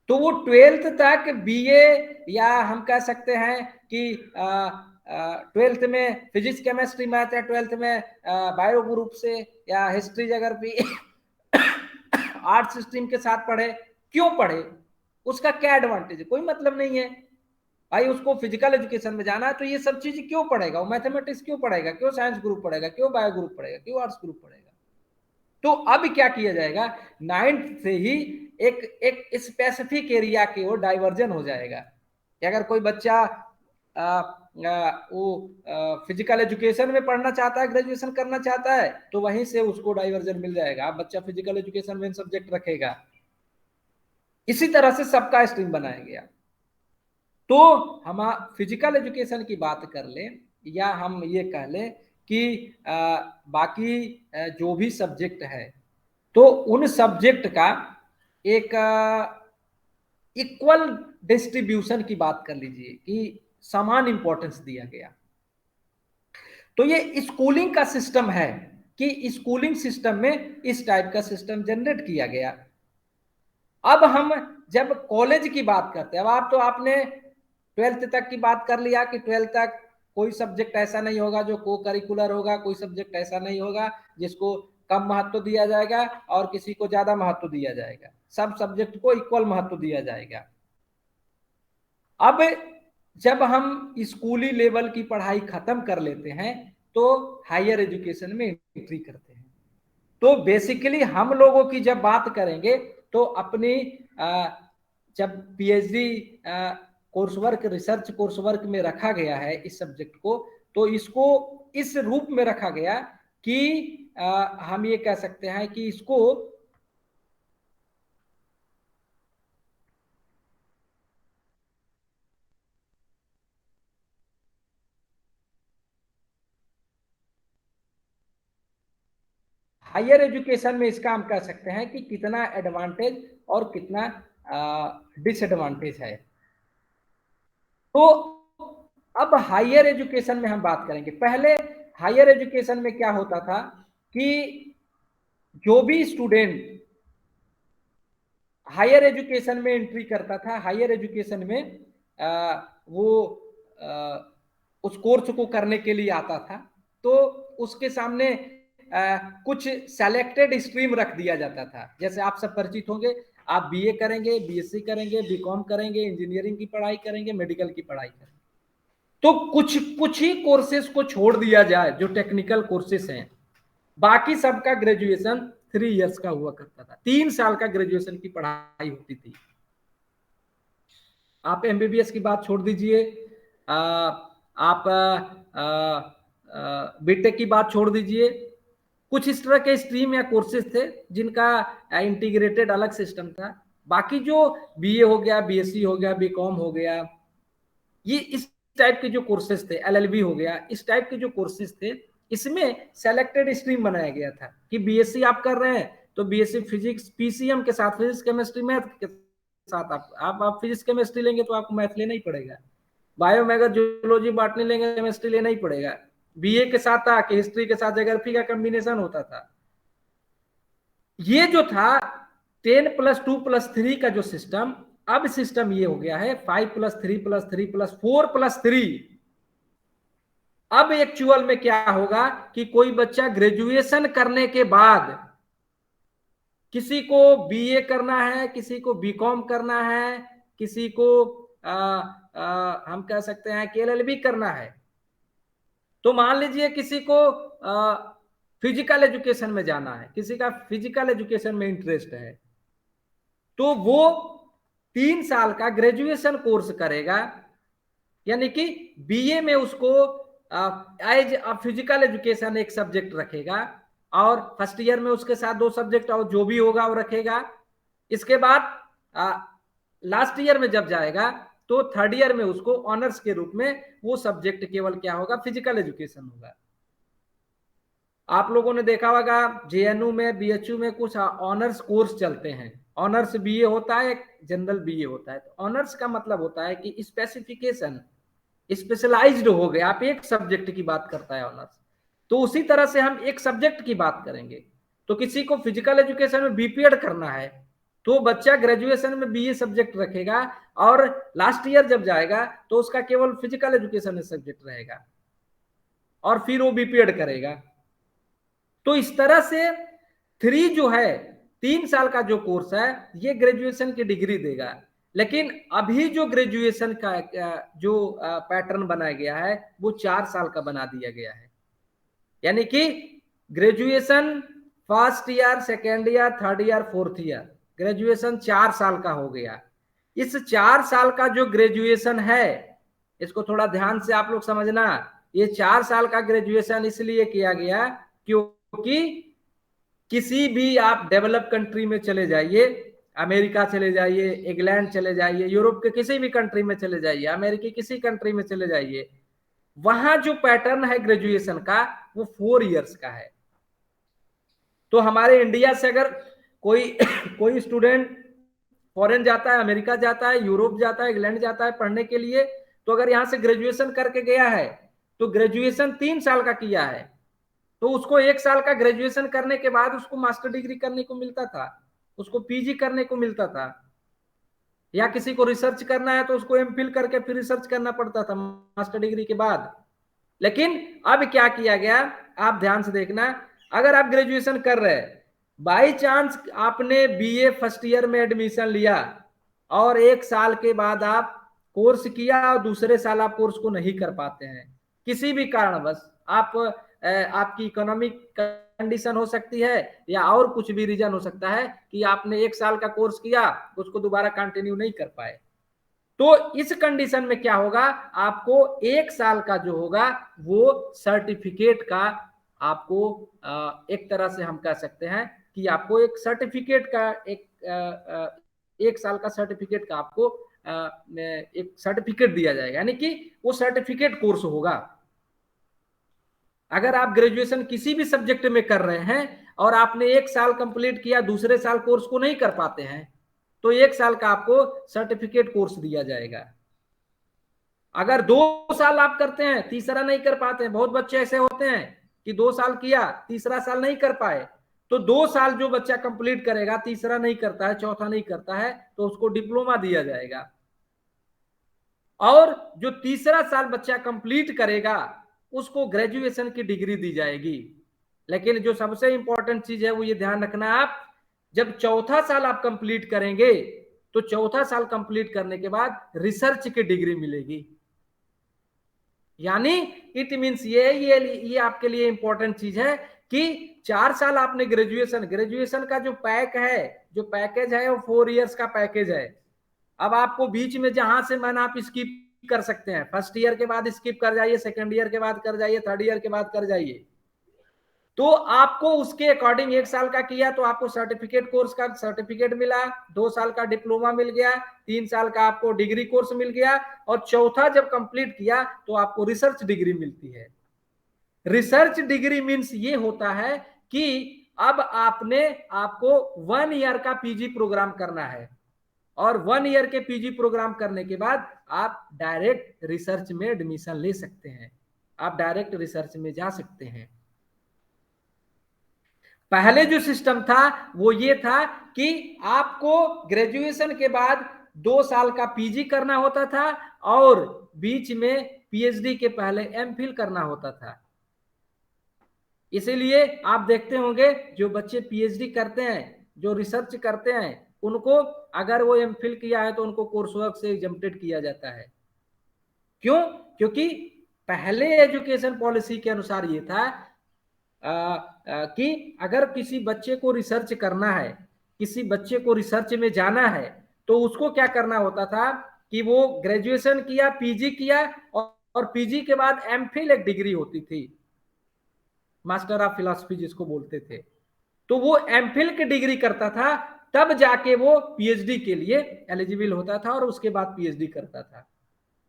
[SPEAKER 2] तो वो 12th तक बीए, या हम कह सकते हैं कि 12th में फिजिक्स केमिस्ट्री मैथ है, 12th में बायो ग्रुप से या हिस्ट्री अगर भी आर्ट्स स्ट्रीम के साथ पढ़े, क्यों पढ़े, उसका क्या एडवांटेज है, कोई मतलब नहीं है भाई। उसको फिजिकल एजुकेशन में जाना है तो ये सब चीज क्यों पढ़ेगा, वो मैथमेटिक्स क्यों पढ़ेगा, क्यों साइंस ग्रुप पढ़ेगा, क्यों बायो ग्रुप पढ़ेगा, क्यों आर्ट्स ग्रुप पढ़ेगा। तो अब क्या किया जाएगा, 9th से ही एक स्पेसिफिक एरिया की ओर डाइवर्जन हो जाएगा कि अगर कोई बच्चा वो फिजिकल एजुकेशन में पढ़ना चाहता है, ग्रेजुएशन करना चाहता है, तो वहीं से उसको डाइवर्जन मिल जाएगा। अब बच्चा फिजिकल एजुकेशन में सब्जेक्ट रखेगा, इसी तरह से सबका स्ट्रीम बनाया गया। तो हम फिजिकल एजुकेशन की बात कर लें या हम ये कह लें कि बाकी जो भी सब्जेक्ट है, तो उन सब्जेक्ट का एक इक्वल डिस्ट्रीब्यूशन की बात कर लीजिए कि समान इंपॉर्टेंस दिया गया। तो ये स्कूलिंग का सिस्टम है कि स्कूलिंग सिस्टम में इस टाइप का सिस्टम जनरेट किया गया। अब हम जब कॉलेज की बात करते हैं, अब आप तो आपने 12th तक की बात कर लिया कि 12th तक कोई सब्जेक्ट ऐसा नहीं होगा जो को करिकुलर होगा, कोई सब्जेक्ट ऐसा नहीं होगा जिसको कम महत्व दिया जाएगा और किसी को ज्यादा महत्व दिया जाएगा, सब सब्जेक्ट को इक्वल महत्व दिया जाएगा। अब जब हम स्कूली लेवल की पढ़ाई खत्म कर लेते हैं तो हायर एजुकेशन में एंट्री करते हैं। तो बेसिकली हम लोगों की जब बात करेंगे तो अपनी जब PhD course work, research course work में रखा गया है इस सब्जेक्ट को, तो इसको इस रूप में रखा गया कि हम ये कह सकते हैं कि इसको हायर एजुकेशन में इसका हम कह सकते हैं कि कितना एडवांटेज और कितना डिसएडवांटेज है। तो अब हायर एजुकेशन में हम बात करेंगे। पहले हायर एजुकेशन में क्या होता था कि जो भी स्टूडेंट हायर एजुकेशन में एंट्री करता था, हायर एजुकेशन में वो उस कोर्स को करने के लिए आता था, तो उसके सामने कुछ सेलेक्टेड स्ट्रीम रख दिया जाता था। जैसे आप सब परिचित होंगे, आप बीए करेंगे, बीएससी करेंगे, बीकॉम करेंगे, इंजीनियरिंग की पढ़ाई करेंगे, मेडिकल की पढ़ाई करेंगे। तो कुछ ही कोर्सेज को छोड़ दिया जाए जो टेक्निकल कोर्सेज हैं, बाकी सबका ग्रेजुएशन 3 इयर्स का हुआ करता था। 3 साल का ग्रेजुएशन की पढ़ाई होती थी। आप एमबीबीएस की बात छोड़ दीजिए, आप बीटेक की बात छोड़ दीजिए, कुछ इस तरह के स्ट्रीम या कोर्सेज थे जिनका इंटीग्रेटेड अलग सिस्टम था। बाकी जो बीए हो गया, बीएससी हो गया, बीकॉम हो गया, ये इस टाइप के जो कोर्सेज थे, एलएलबी हो गया, इस टाइप के जो कोर्सेज थे, इसमें सेलेक्टेड स्ट्रीम बनाया गया था कि बीएससी आप कर रहे हैं तो बीएससी फिजिक्स पीसीएम के साथ, फिजिक्स केमिस्ट्री मैथ के साथ आप फिजिक्स केमिस्ट्री लेंगे तो आपको मैथ लेना ही पड़ेगा। बायो में अगर जूलॉजी बॉटनी लेंगे केमिस्ट्री लेना ही पड़ेगा। बीए के साथ था कि हिस्ट्री के साथ ज्योग्राफी का कॉम्बिनेशन होता था। ये जो था 10+2+3 का जो सिस्टम, अब सिस्टम ये हो गया है 5+3+3+4+3। अब एक्चुअल में क्या होगा कि कोई बच्चा ग्रेजुएशन करने के बाद, किसी को बीए करना है, किसी को बीकॉम करना है, किसी को हम कह सकते हैं कि एलएलबी करना है, तो मान लीजिए किसी को फिजिकल एजुकेशन में जाना है, किसी का फिजिकल एजुकेशन में इंटरेस्ट है, तो वो 3 साल का ग्रेजुएशन कोर्स करेगा। यानी कि बीए में उसको एज फिजिकल एजुकेशन एक सब्जेक्ट रखेगा और फर्स्ट ईयर में उसके साथ 2 सब्जेक्ट और जो भी होगा वो रखेगा। इसके बाद लास्ट ईयर में जब जाएगा तो थर्ड ईयर में उसको ऑनर्स के रूप में वो सब्जेक्ट केवल क्या होगा, फिजिकल एजुकेशन होगा। आप लोगों ने देखा होगा जेएनयू में, बीएचयू में कुछ ऑनर्स कोर्स चलते हैं। ऑनर्स बीए होता है, जनरल बीए होता है। तो ऑनर्स का मतलब होता है कि स्पेसिफिकेशन, स्पेशलाइज्ड हो गए, आप एक सब्जेक्ट की बात करता है ऑनर्स। तो उसी तरह से हम एक सब्जेक्ट की बात करेंगे। तो किसी को फिजिकल एजुकेशन में बीपीएड करना है तो बच्चा ग्रेजुएशन में बीए सब्जेक्ट रखेगा और लास्ट ईयर जब जाएगा तो उसका केवल फिजिकल एजुकेशन में सब्जेक्ट रहेगा और फिर वो बीपीएड करेगा। तो इस तरह से 3 जो है, 3 साल का जो कोर्स है, ये ग्रेजुएशन की डिग्री देगा। लेकिन अभी जो ग्रेजुएशन का जो पैटर्न बनाया गया है वो 4 साल का बना दिया गया है। यानी कि graduation first year, second year, third year, fourth year, graduation 4 साल का हो गया। इस 4 साल का जो ग्रेजुएशन है, इसको थोड़ा ध्यान से आप लोग समझना, ये 4 साल का ग्रेजुएशन इसलिए किया गया क्योंकि किसी भी आप डेवलप कंट्री में चले जाइए, अमेरिका चले जाइए, इंग्लैंड चले जाइए, यूरोप के किसी भी कंट्री में चले जाइए, अमेरिकी किसी कंट्री में चले जाइए, वहां जो पैटर्न है ग्रेजुएशन का वो 4 इयर्स का है। तो हमारे इंडिया से अगर कोई स्टूडेंट फॉरेन जाता है, अमेरिका जाता है, यूरोप जाता है, इंग्लैंड जाता है पढ़ने के लिए, तो अगर यहां से ग्रेजुएशन करके गया है तो ग्रेजुएशन 3 साल का किया है तो उसको 1 साल का ग्रेजुएशन करने के बाद उसको मास्टर डिग्री करने को मिलता था, उसको पीजी करने को मिलता था, या किसी को रिसर्च करना है तो उसको एमफिल करके फिर रिसर्च करना पड़ता था मास्टर डिग्री के बाद। लेकिन अब क्या किया गया, आप ध्यान से देखना, अगर आप ग्रेजुएशन कर रहे हैं, बाई चांस आपने बीए फर्स्ट ईयर में एडमिशन लिया और 1 साल के बाद आप कोर्स किया और दूसरे साल आप कोर्स को नहीं कर पाते हैं किसी भी कारणवश, आपकी इकोनॉमिक कंडीशन हो सकती है या और कुछ भी रीजन हो सकता है कि आपने 1 साल का कोर्स किया उसको दोबारा कंटिन्यू नहीं कर पाए, तो इस कंडीशन में क्या होगा, आपको 1 साल का जो होगा वो सर्टिफिकेट का आपको एक तरह से हम कह सकते हैं कि आपको एक सर्टिफिकेट का एक साल का सर्टिफिकेट का आपको एक सर्टिफिकेट दिया जाएगा। यानी कि वो सर्टिफिकेट कोर्स होगा। अगर आप ग्रेजुएशन किसी भी सब्जेक्ट में कर रहे हैं और आपने 1 साल कंप्लीट किया, दूसरे साल कोर्स को नहीं कर पाते हैं, तो 1 साल का आपको सर्टिफिकेट कोर्स दिया जाएगा। अगर 2 साल आप करते हैं, तीसरा नहीं कर पाते हैं, बहुत बच्चे ऐसे होते हैं कि 2 साल किया, तीसरा साल नहीं कर पाए, तो 2 साल जो बच्चा कंप्लीट करेगा, तीसरा नहीं करता है, चौथा नहीं करता है, तो उसको डिप्लोमा दिया जाएगा। और जो तीसरा साल बच्चा कंप्लीट करेगा उसको ग्रेजुएशन की डिग्री दी जाएगी। लेकिन जो सबसे इंपॉर्टेंट चीज है वो ये ध्यान रखना, आप जब चौथा साल आप कंप्लीट करेंगे तो चौथा साल कंप्लीट करने के बाद रिसर्च की डिग्री मिलेगी। यानी इट मींस ये आपके लिए इंपॉर्टेंट चीज है कि 4 साल आपने ग्रेजुएशन का जो जो पैकेज है वो 4 इयर्स का पैकेज है। अब आपको बीच में जहां से मन आप स्किप कर सकते हैं, फर्स्ट ईयर के बाद स्किप कर जाइए, सेकंड ईयर के बाद कर जाइए, थर्ड ईयर के बाद कर जाइए, तो आपको उसके अकॉर्डिंग 1 साल का किया तो आपको सर्टिफिकेट कोर्स का सर्टिफिकेट मिला, 2 साल का डिप्लोमा मिल गया, 3 साल का आपको डिग्री कोर्स मिल गया, और चौथा जब कंप्लीट किया तो आपको रिसर्च डिग्री मिलती है। रिसर्च डिग्री मींस ये होता है कि अब आपको 1 ईयर का पीजी प्रोग्राम करना है, और 1 ईयर के पीजी प्रोग्राम करने के बाद आप डायरेक्ट रिसर्च में एडमिशन ले सकते हैं, आप डायरेक्ट रिसर्च में जा सकते हैं। पहले जो सिस्टम था वो ये था कि आपको ग्रेजुएशन के बाद 2 साल का पीजी करना होता था और बीच में पीएचडी के पहले एमफिल करना होता था। इसीलिए आप देखते होंगे जो बच्चे पीएचडी करते हैं, जो रिसर्च करते हैं, उनको अगर वो एमफिल किया है तो उनको कोर्स वर्क से एग्जम्प्टेड किया जाता है। क्यों? क्योंकि पहले एजुकेशन पॉलिसी के अनुसार ये था कि अगर किसी बच्चे को रिसर्च करना है, किसी बच्चे को रिसर्च में जाना है, तो उसको क्या करना होता था कि वो ग्रेजुएशन किया, पीजी किया, और पीजी के बाद एमफिल एक डिग्री होती थी, मास्टर ऑफ फिलॉसफी जिसको बोलते थे, तो वो एमफिल की डिग्री करता था, तब जाके वो पीएचडी के लिए एलिजिबल होता था और उसके बाद पीएचडी करता था।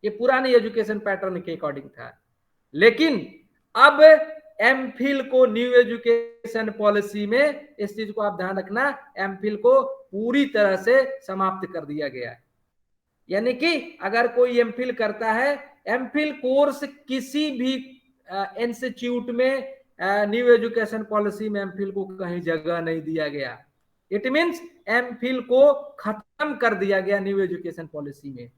[SPEAKER 2] ये पुरानी एजुकेशन पैटर्न के अकॉर्डिंग था। लेकिन अब एमफिल को न्यू एजुकेशन पॉलिसी में, इस चीज को आप ध्यान रखना, एमफिल को पूरी तरह से समाप्त कर दिया गया है। यानी कि अगर कोई एमफिल करता है, एमफिल कोर्स किसी भी इंस्टीट्यूट में न्यू एजुकेशन पॉलिसी में एमफिल को कहीं जगह नहीं दिया गया। इट मींस एमफिल को खत्म कर दिया गया न्यू एजुकेशन पॉलिसी में।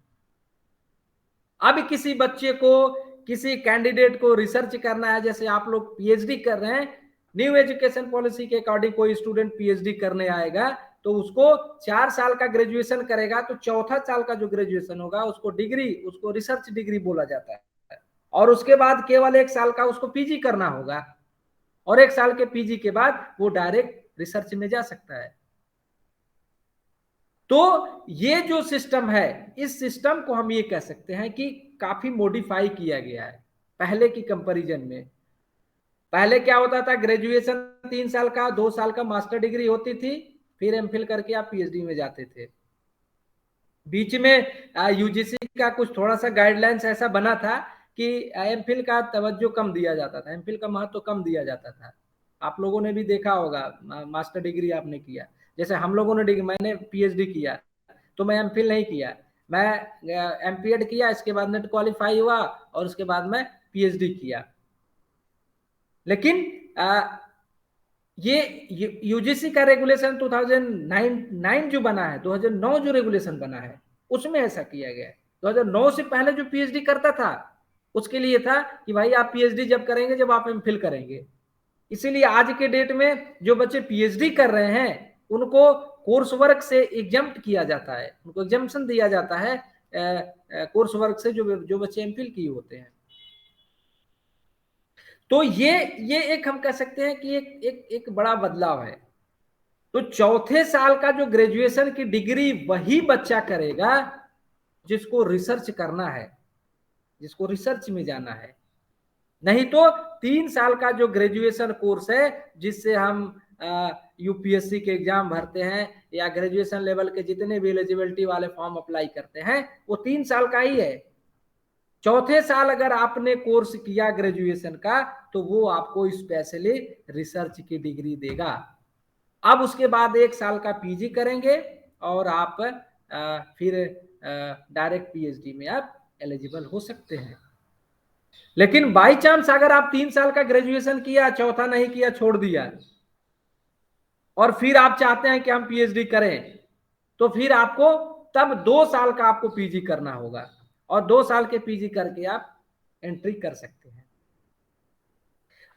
[SPEAKER 2] अब किसी बच्चे को, किसी कैंडिडेट को रिसर्च करना है, जैसे आप लोग पीएचडी कर रहे हैं, न्यू एजुकेशन पॉलिसी के अकॉर्डिंग कोई स्टूडेंट पीएचडी करने आएगा तो उसको 4 साल का ग्रेजुएशन करेगा, तो चौथा साल का जो ग्रेजुएशन होगा उसको रिसर्च डिग्री बोला जाता है, और उसके बाद केवल 1 साल का उसको पीजी करना होगा, और 1 साल के पीजी के बाद वो डायरेक्ट रिसर्च में जा सकता है। तो ये जो सिस्टम है, इस सिस्टम को हम ये कह सकते हैं कि काफी मॉडिफाई किया गया है पहले की कंपैरिजन में। पहले क्या होता था, ग्रेजुएशन 3 साल का, 2 साल का मास्टर डिग्री होती थी, फिर एमफिल करके आप पीएचडी में जाते थे। बीच में यूजीसी का कुछ थोड़ा सा गाइडलाइंस ऐसा बना था कि एमफिल का तवज्जो कम दिया जाता था, एमफिल का महत्व कम दिया जाता था। आप लोगों ने भी देखा होगा, मास्टर डिग्री आपने किया, जैसे हम लोगों ने, मैंने पीएचडी किया तो मैं एमफिल नहीं किया, मैं एमपीएड किया, इसके बाद नेट क्वालिफाई हुआ और उसके बाद मैं पीएचडी किया। लेकिन ये यूजीसी का रेगुलेशन 2009 जो बना है, 2009 जो रेगुलेशन बना है, उसमें ऐसा किया गया है। 2009 से पहले जो पीएचडी करता था उसके लिए था कि भाई आप पीएचडी जब करेंगे जब आप एमफिल करेंगे। इसीलिए आज के डेट में जो बच्चे पीएचडी कर रहे हैं उनको कोर्स वर्क से एग्जम्प्ट किया जाता है, उनको एग्जम्पशन दिया जाता है कोर्स वर्क से, जो बच्चे एमफिल किए होते हैं। तो ये एक हम कह सकते हैं कि एक बड़ा बदलाव है। तो चौथे साल का जो ग्रेजुएशन की डिग्री वही बच्चा करेगा जिसको रिसर्च करना है, जिसको रिसर्च में जाना है। नहीं तो 3 साल का जो ग्रेजुएशन कोर्स है, जिससे हम यूपीएससी के एग्जाम भरते हैं या ग्रेजुएशन लेवल के जितने भी एलिजिबिलिटी वाले फॉर्म अप्लाई करते हैं, वो 3 साल का ही है। चौथे साल अगर आपने कोर्स किया ग्रेजुएशन का तो वो आपको स्पेशली रिसर्च की डिग्री देगा। अब उसके बाद 1 साल का पीजी करेंगे और आप फिर डायरेक्ट पीएचडी में आप एलिजिबल हो सकते हैं। लेकिन बाई चांस अगर आप 3 साल का ग्रेजुएशन किया, चौथा नहीं किया, छोड़ दिया, और फिर आप चाहते हैं कि हम पीएचडी करें, तो फिर आपको तब 2 साल का आपको पीजी करना होगा और 2 साल के पीजी करके आप एंट्री कर सकते हैं।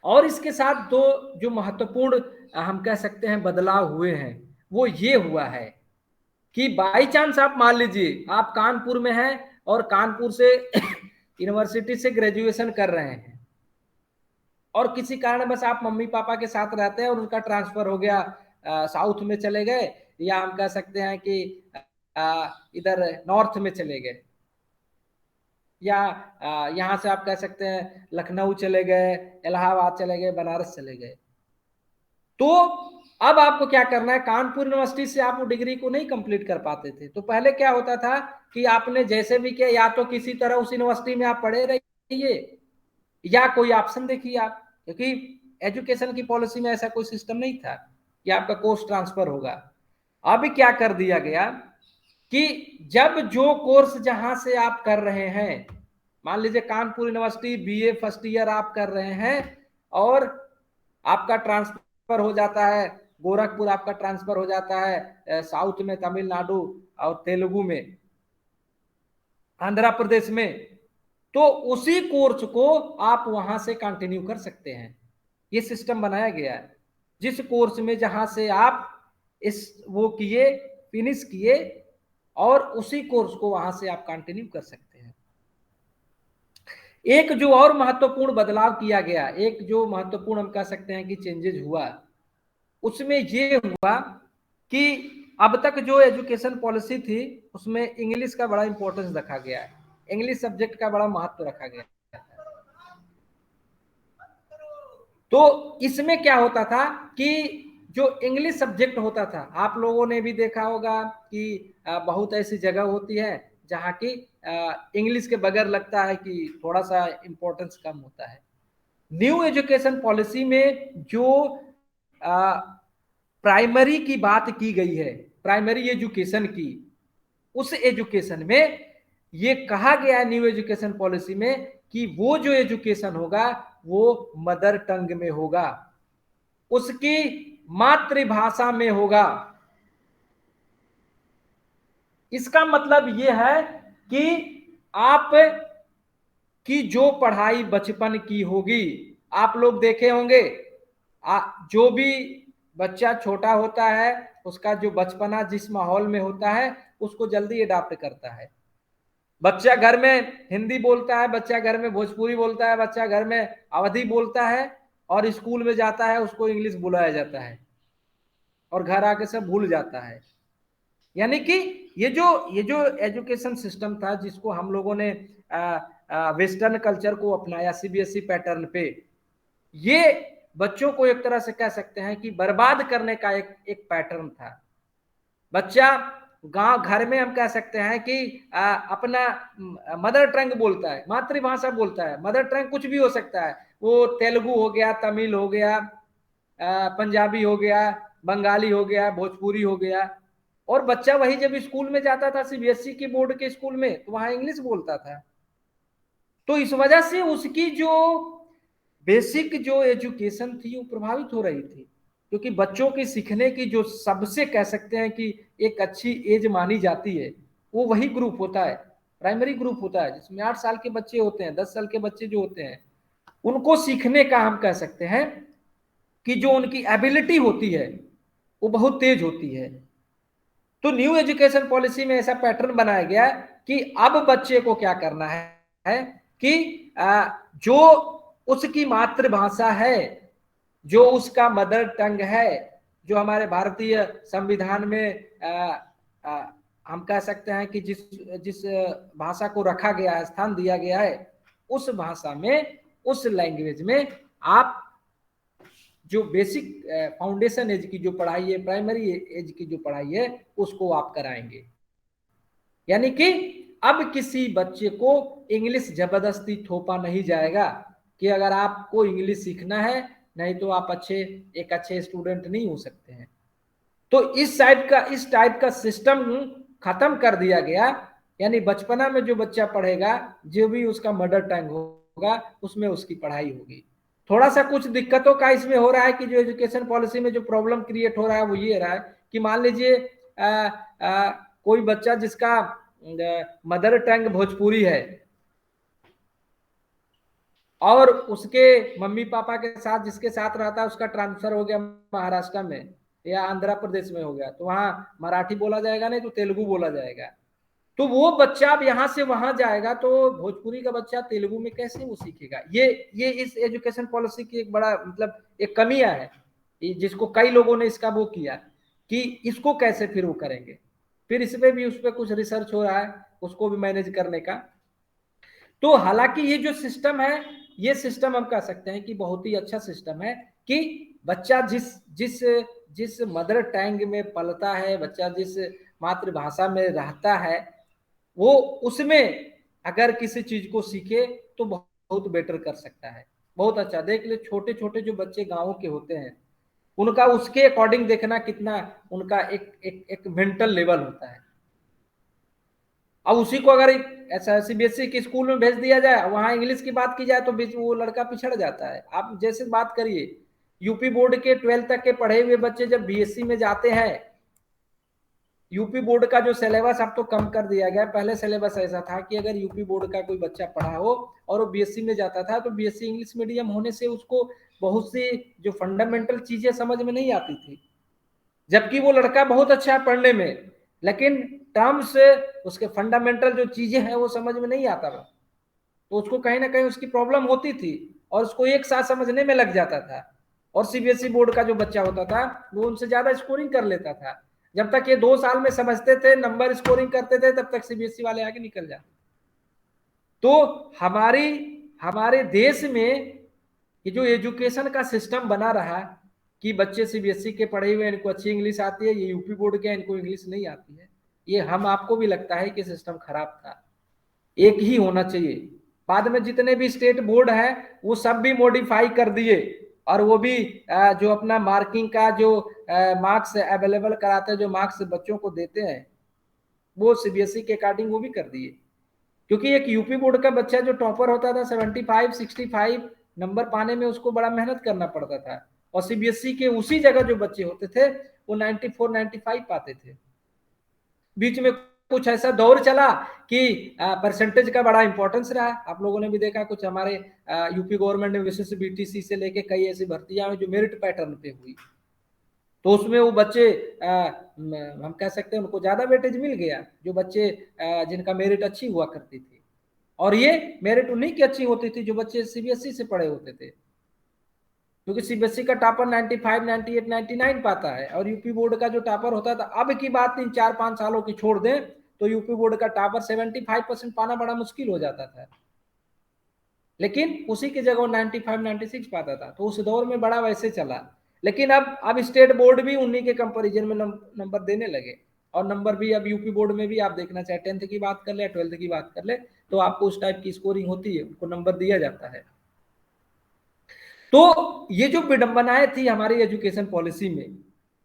[SPEAKER 2] और इसके साथ दो जो महत्वपूर्ण हम कह सकते हैं बदलाव हुए हैं वो ये हुआ है कि बाई चांस आप मान लीजिए आप कानपुर में हैं और कानपुर से यूनिवर्सिटी से ग्रेजुएशन कर रहे हैं और किसी कारण बस आप मम्मी पापा के साथ रहते हैं और उनका ट्रांसफर हो गया, साउथ में चले गए, या हम कह सकते हैं कि इधर नॉर्थ में चले गए, या यहाँ से आप कह सकते हैं लखनऊ चले गए, इलाहाबाद चले गए, बनारस चले गए। तो अब आपको क्या करना है, कानपुर यूनिवर्सिटी से आप वो डिग्री को नहीं कंप्लीट कर पाते थे। तो पहले क्या होता था कि आपने जैसे भी किया, या तो किसी तरह उस यूनिवर्सिटी में आप पढ़े रहिए या कोई ऑप्शन देखिए आप, क्योंकि एजुकेशन की पॉलिसी में ऐसा कोई सिस्टम नहीं था कि आपका कोर्स ट्रांसफर होगा। अब क्या कर दिया गया कि जब जो कोर्स जहां से आप कर रहे हैं, मान लीजिए Kanpur university BA first year आप कर रहे हैं और आपका ट्रांसफर हो जाता है गोरखपुर, आपका ट्रांसफर हो जाता है साउथ में, तमिलनाडु और तेलुगु में, आंध्र प्रदेश में, तो उसी कोर्स को आप वहां से कंटिन्यू कर सकते हैं। ये सिस्टम बनाया गया है, जिस कोर्स में जहां से आप इस वो किए, फिनिश किए, और उसी कोर्स को वहां से आप कंटिन्यू कर सकते हैं। एक जो और महत्वपूर्ण बदलाव किया गया, एक जो महत्वपूर्ण हम कह सकते हैं कि चेंजेस हुआ, उसमें ये हुआ कि अब तक जो एजुकेशन पॉलिसी थी उसमें इंग्लिश का बड़ा इंपॉर्टेंस रखा गया है, इंग्लिश सब्जेक्ट का बड़ा महत्व रखा गया। तो इसमें क्या होता था कि जो इंग्लिश सब्जेक्ट होता था, आप लोगों ने भी देखा होगा कि बहुत ऐसी जगह होती है जहाँ की इंग्लिश के बगैर लगता है कि थोड़ा सा इंपॉर्टेंस कम होता है। न्यू एजुकेशन पॉलिसी में जो प्राइमरी की बात की गई है, प्राइमरी एजुकेशन की, उस एजुकेशन में ये कहा गया है न्यू एजुकेशन पॉलिसी में कि वो जो एजुकेशन होगा वो मदर टंग में होगा, उसकी मातृभाषा में होगा। इसका मतलब यह है कि आप की जो पढ़ाई बचपन की होगी, आप लोग देखे होंगे जो भी बच्चा छोटा होता है उसका जो बचपना जिस माहौल में होता है उसको जल्दी अडॉप्ट करता है। बच्चा घर में हिंदी बोलता है, बच्चा घर में भोजपुरी बोलता है, बच्चा घर में अवधी बोलता है, और स्कूल में जाता है उसको इंग्लिश बुलाया जाता है और घर आके सब भूल जाता है। यानी कि ये जो एजुकेशन सिस्टम था जिसको हम लोगों ने वेस्टर्न कल्चर को अपनाया सीबीएसई पैटर्न पे, ये बच्चों को एक तरह से कह सकते हैं कि बर्बाद करने का एक पैटर्न था। बच्चा गांव घर में हम कह सकते हैं कि अपना मदर टंग बोलता है, मातृभाषा बोलता है। मदर टंग कुछ भी हो सकता है, वो तेलुगु हो गया, तमिल हो गया, पंजाबी हो गया, बंगाली हो गया, भोजपुरी हो गया। और बच्चा वही जब स्कूल में जाता था सीबीएसई के बोर्ड के स्कूल में, तो वहां इंग्लिश बोलता था। तो इस वजह से उसकी जो बेसिक जो एजुकेशन थी वो प्रभावित हो रही थी, क्योंकि बच्चों की सीखने की जो सबसे कह सकते हैं कि एक अच्छी एज मानी जाती है वो वही ग्रुप होता है, प्राइमरी ग्रुप होता है, जिसमें 8 साल के बच्चे होते हैं, 10 साल के बच्चे जो होते हैं, उनको सीखने का हम कह सकते हैं कि जो उनकी एबिलिटी होती है वो बहुत तेज होती है। तो न्यू एजुकेशन पॉलिसी में ऐसा पैटर्न बनाया गया कि अब बच्चे को क्या करना है कि जो उसकी मातृभाषा है, जो उसका मदर टंग है, जो हमारे भारतीय संविधान में हम कह सकते हैं कि जिस भाषा को रखा गया है, स्थान दिया गया है, उस भाषा में, उस लैंग्वेज में आप जो बेसिक फाउंडेशन एज की जो पढ़ाई है, प्राइमरी एज की जो पढ़ाई है, उसको आप कराएंगे। यानी कि अब किसी बच्चे को इंग्लिश जबरदस्ती थोपा नहीं जाएगा कि अगर आपको इंग्लिश सीखना है, नहीं तो आप एक अच्छे स्टूडेंट नहीं हो सकते हैं। तो इस टाइप का सिस्टम खत्म कर दिया गया। यानी बचपना में जो बच्चा पढ़ेगा, जो भी उसका मदर टंग होगा, उसमें उसकी पढ़ाई होगी। थोड़ा सा कुछ दिक्कतों का इसमें हो रहा है कि जो एजुकेशन पॉलिसी में जो प्रॉब्लम क्रिएट हो रहा है वो ये रहा है कि मान लीजिए कोई बच्चा जिसका मदर टंग भोजपुरी है और उसके मम्मी पापा के साथ जिसके साथ रहता है उसका ट्रांसफर हो गया महाराष्ट्र में या आंध्र प्रदेश में हो गया, तो वहां मराठी बोला जाएगा, नहीं तो तेलुगु बोला जाएगा। तो वो बच्चा अब यहां से वहां जाएगा तो भोजपुरी का बच्चा तेलुगु में कैसे वो सीखेगा? ये इस एजुकेशन पॉलिसी की एक बड़ा मतलब एक कमियां है, जिसको कई लोगों ने इसका वो किया कि इसको कैसे फिर वो करेंगे। फिर इसमें भी उस पर कुछ रिसर्च हो रहा है उसको भी मैनेज करने का। तो हालांकि ये जो सिस्टम है, ये सिस्टम हम कह सकते हैं कि बहुत ही अच्छा सिस्टम है कि बच्चा जिस जिस जिस मदर टंग में पलता है, बच्चा जिस मातृभाषा में रहता है, वो उसमें अगर किसी चीज को सीखे तो बहुत बेटर कर सकता है। बहुत अच्छा देख ले, छोटे छोटे जो बच्चे गाँव के होते हैं उनका उसके अकॉर्डिंग देखना कितना उनका एक मेंटल लेवल होता है। अब उसी को अगर ऐसा सीबीएसई के स्कूल में भेज दिया जाए, वहां इंग्लिश की बात की जाए तो वो लड़का पिछड़ जाता है। आप जैसे बात करिए यूपी बोर्ड के 12th तक के पढ़े हुए बच्चे जब बीएससी में जाते हैं, यूपी बोर्ड का जो सिलेबस अब तो कम कर दिया गया। पहले सिलेबस ऐसा था कि अगर यूपी बोर्ड का कोई बच्चा पढ़ा हो और वो बीएससी में जाता था तो बीएससी इंग्लिश मीडियम होने से उसको बहुत सी जो फंडामेंटल चीजें समझ में नहीं आती थी, जबकि वो लड़का बहुत अच्छा है पढ़ने में, लेकिन टर्म्स उसके फंडामेंटल जो चीजें हैं वो समझ में नहीं आता था, तो उसको कहीं ना कहीं उसकी प्रॉब्लम होती थी और उसको एक साथ समझने में लग जाता था। और सीबीएसई बोर्ड का जो बच्चा होता था वो उनसे ज्यादा स्कोरिंग कर लेता था। जब तक ये 2 साल में समझते थे, नंबर स्कोरिंग करते थे, तब तक सीबीएसई वाले आगे निकल जाते। तो हमारे देश में ये जो एजुकेशन का सिस्टम बना रहा कि बच्चे सीबीएसई के पढ़े हुए इनको अच्छी इंग्लिश आती है, ये यूपी बोर्ड के इनको इंग्लिश नहीं आती है, ये हम आपको भी लगता है कि सिस्टम खराब था, एक ही होना चाहिए। बाद में जितने भी स्टेट बोर्ड है वो सब भी मॉडिफाई कर दिए और वो भी जो अपना मार्किंग का जो मार्क्स अवेलेबल कराते हैं, जो मार्क्स बच्चों को देते हैं, वो सीबीएसई के अकॉर्डिंग वो भी कर दिए। क्योंकि एक यूपी बोर्ड का बच्चा जो टॉपर होता था 75 65 नंबर पाने में उसको बड़ा मेहनत करना पड़ता था, और सीबीएसई के उसी जगह जो बच्चे होते थे वो 94 95 पाते थे। बीच में कुछ ऐसा दौर चला कि परसेंटेज का बड़ा इंपॉर्टेंस रहा। आप लोगों ने भी देखा कुछ हमारे यूपी गवर्नमेंट ने विशेष बीटीसी से लेके कई ऐसी भर्तियां जो मेरिट पैटर्न पे हुई, तो उसमें वो बच्चे हम कह सकते हैं उनको ज्यादा वेटेज मिल गया, जो बच्चे जिनका मेरिट अच्छी हुआ करती थी। और ये मेरिट उन्हीं की अच्छी होती थी जो बच्चे सीबीएसई से पढ़े होते थे, क्योंकि सीबीएसई का टॉपर 95 98 99 पाता है और यूपी बोर्ड का जो टॉपर होता था, अब की बात 3 4 5 सालों की छोड़ दें तो यूपी बोर्ड का टॉपर 75% पाना बड़ा मुश्किल हो जाता था, लेकिन उसी की जगह 95 96 पाता था। तो उस दौर में बड़ा वैसे चला। लेकिन अब स्टेट बोर्ड भी उन्हीं के कंपैरिजन में नंबर देने लगे, और नंबर भी अब यूपी बोर्ड में भी आप देखना चाहे 10th की बात कर ले 12th की बात कर ले तो आपको उस टाइप की स्कोरिंग होती है, उनको नंबर दिया जाता है। तो ये जो विडंबनाएं थी हमारी एजुकेशन पॉलिसी में,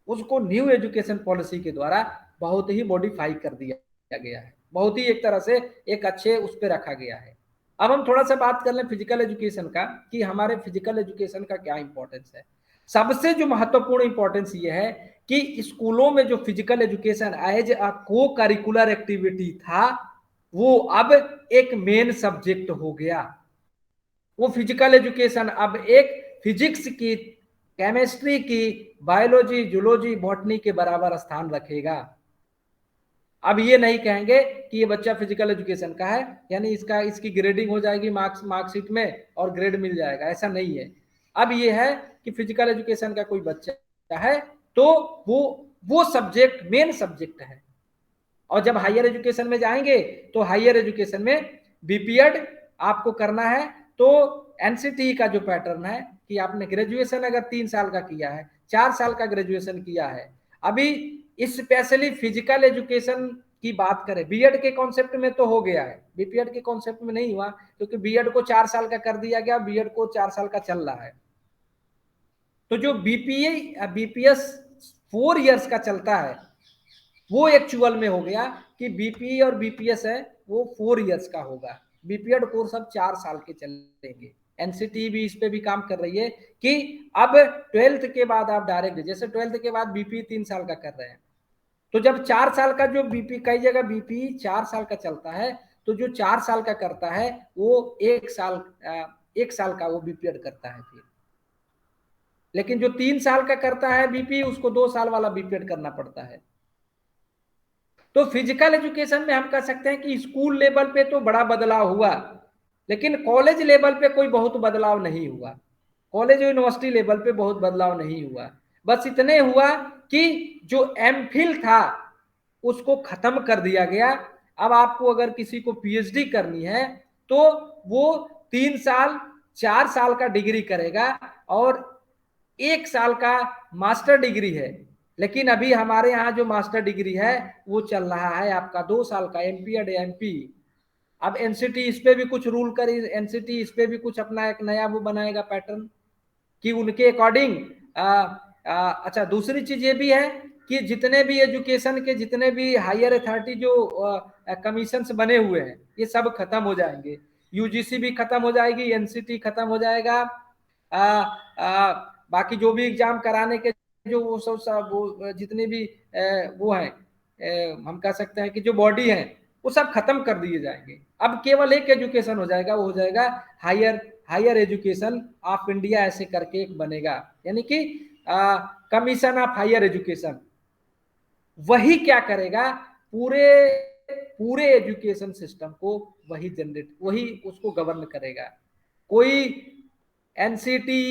[SPEAKER 2] उसको न्यू एजुकेशन पॉलिसी के द्वारा बहुत ही मॉडिफाई कर दिया गया है, बहुत ही एक तरह से एक अच्छे उस पर रखा गया है। अब हम थोड़ा सा बात कर लें फिजिकल एजुकेशन का कि हमारे फिजिकल एजुकेशन का क्या इंपॉर्टेंस है। सबसे जो महत्वपूर्ण इंपॉर्टेंस ये है कि स्कूलों में जो फिजिकल एजुकेशन एज अ को करिकुलर एक्टिविटी था वो अब एक मेन सब्जेक्ट हो गया। वो फिजिकल एजुकेशन अब एक फिजिक्स की, केमिस्ट्री की, बायोलॉजी, जूलॉजी, बॉटनी के बराबर स्थान रखेगा। अब ये नहीं कहेंगे कि ये बच्चा फिजिकल एजुकेशन का है यानी इसकी ग्रेडिंग हो जाएगी मार्कशीट में और ग्रेड मिल जाएगा, ऐसा नहीं है। अब ये है कि फिजिकल एजुकेशन का कोई बच्चा है तो वो सब्जेक्ट मेन सब्जेक्ट है। और जब हायर एजुकेशन में जाएंगे तो हायर एजुकेशन में बीपीएड आपको करना है, तो एनसीटी का जो पैटर्न है कि आपने ग्रेजुएशन अगर 3 साल का किया है, 4 साल का ग्रेजुएशन किया है, अभी स्पेशली फिजिकल एजुकेशन की बात करें, बीएड के कॉन्सेप्ट में तो हो गया है, बीपीएड के कॉन्सेप्ट में नहीं हुआ, क्योंकि बीएड को 4 साल का कर दिया गया, बीएड को 4 साल का चल रहा है। तो जो बीपीएस 4 इयर्स का चलता है, वो एक्चुअल में हो गया कि बीपीई और बीपीएस है वो 4 इयर्स का होगा, बीपीएड कोर्स अब 4 साल के चलेंगे। एनसीटी भी इस पे भी काम कर रही है कि अब 12th के बाद आप डायरेक्ट, जैसे 12th के बाद बीपीई 3 साल का कर रहे हैं, तो जब 4 साल का जो बीपी, कई जगह बीपीई 4 साल का चलता है, तो जो 4 साल का करता है वो 1 साल का वो बीपीएड करता है फिर। लेकिन जो 3 साल का करता है बीपी, उसको 2 साल वाला बीपीएड करना पड़ता है। तो फिजिकल एजुकेशन में हम कह सकते हैं कि स्कूल लेवल पे तो बड़ा बदलाव हुआ, लेकिन कॉलेज लेवल पे कोई बहुत बदलाव नहीं हुआ, कॉलेज यूनिवर्सिटी लेवल पे बहुत बदलाव नहीं हुआ। बस इतने हुआ कि जो एमफिल था उसको खत्म कर दिया गया। अब आपको अगर किसी को पीएचडी करनी है तो वो 3 साल 4 साल का डिग्री करेगा और 1 साल का मास्टर डिग्री है। लेकिन अभी हमारे यहाँ जो मास्टर डिग्री है वो चल रहा है आपका 2 साल का एमपीएड एमपी। अब एनसीटी इस पे भी कुछ रूल करी, एनसीटी इस पे भी कुछ अपना एक नया वो बनाएगा पैटर्न कि उनके अकॉर्डिंग। अच्छा, दूसरी चीज ये भी है कि जितने भी एजुकेशन के जितने भी हायर अथॉरिटी जो कमीशंस बने हुए हैं ये सब खत्म हो जाएंगे, यूजीसी भी खत्म हो जाएगी, एनसीटी खत्म हो जाएगा, आ, आ, बाकी जो भी एग्जाम कराने के जो वो सब वो जितने भी वो हैं, हम कह सकते हैं कि जो बॉडी है वो सब खत्म कर दिए जाएंगे। अब केवल एक एजुकेशन हो जाएगा, वो हो जाएगा हायर एजुकेशन ऑफ इंडिया, ऐसे करके एक बनेगा, यानी कि कमीशन ऑफ हायर एजुकेशन। वही क्या करेगा, पूरे पूरे एजुकेशन सिस्टम को वही उसको गवर्न करेगा। कोई एनसीटी,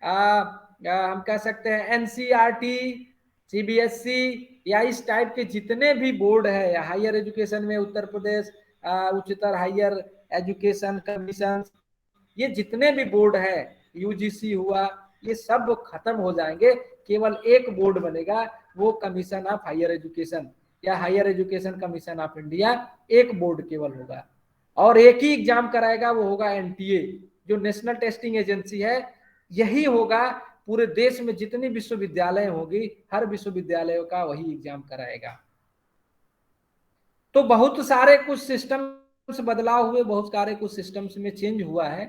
[SPEAKER 2] हम कह सकते हैं एनसीईआरटी, सीबीएसई या इस टाइप के जितने भी बोर्ड है हायर एजुकेशन में, उत्तर प्रदेश उच्चतर हायर एजुकेशन कमीशन, ये जितने भी बोर्ड है, यूजीसी हुआ, ये सब खत्म हो जाएंगे। केवल एक बोर्ड बनेगा, वो कमीशन ऑफ हायर एजुकेशन या higher education commission of India, एक बोर्ड केवल होगा और एक ही एग्जाम कराएगा, वो होगा एनटीए, जो नेशनल टेस्टिंग एजेंसी है। यही होगा पूरे देश में जितनी विश्वविद्यालय होगी, हर विश्वविद्यालयों का वही एग्जाम कराएगा। तो बहुत सारे कुछ सिस्टम्स बदलाव हुए, बहुत सारे कुछ सिस्टम्स में चेंज हुआ है,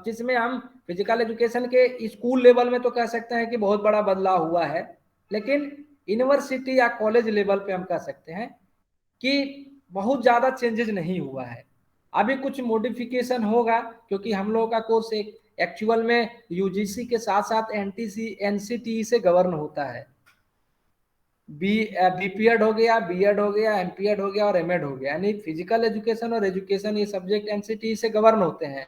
[SPEAKER 2] जिसमें हम फिजिकल एजुकेशन के स्कूल लेवल में तो कह सकते हैं कि बहुत बड़ा बदलाव हुआ है, लेकिन यूनिवर्सिटी या कॉलेज लेवल पे हम कह सकते हैं कि बहुत ज़्यादा चेंजेस नहीं हुआ है। अभी कुछ मॉडिफिकेशन होगा, क्योंकि हम लोगों का कोर्स एक एक्चुअल में यूजीसी के साथ साथ एनसीटीई से गवर्न होता है। बीपीएड हो गया, बीएड हो गया, एमपीएड हो गया और एमएड हो गया, यानी फिजिकल एजुकेशन और एजुकेशन ये सब्जेक्ट एनसीटी से गवर्न होते हैं।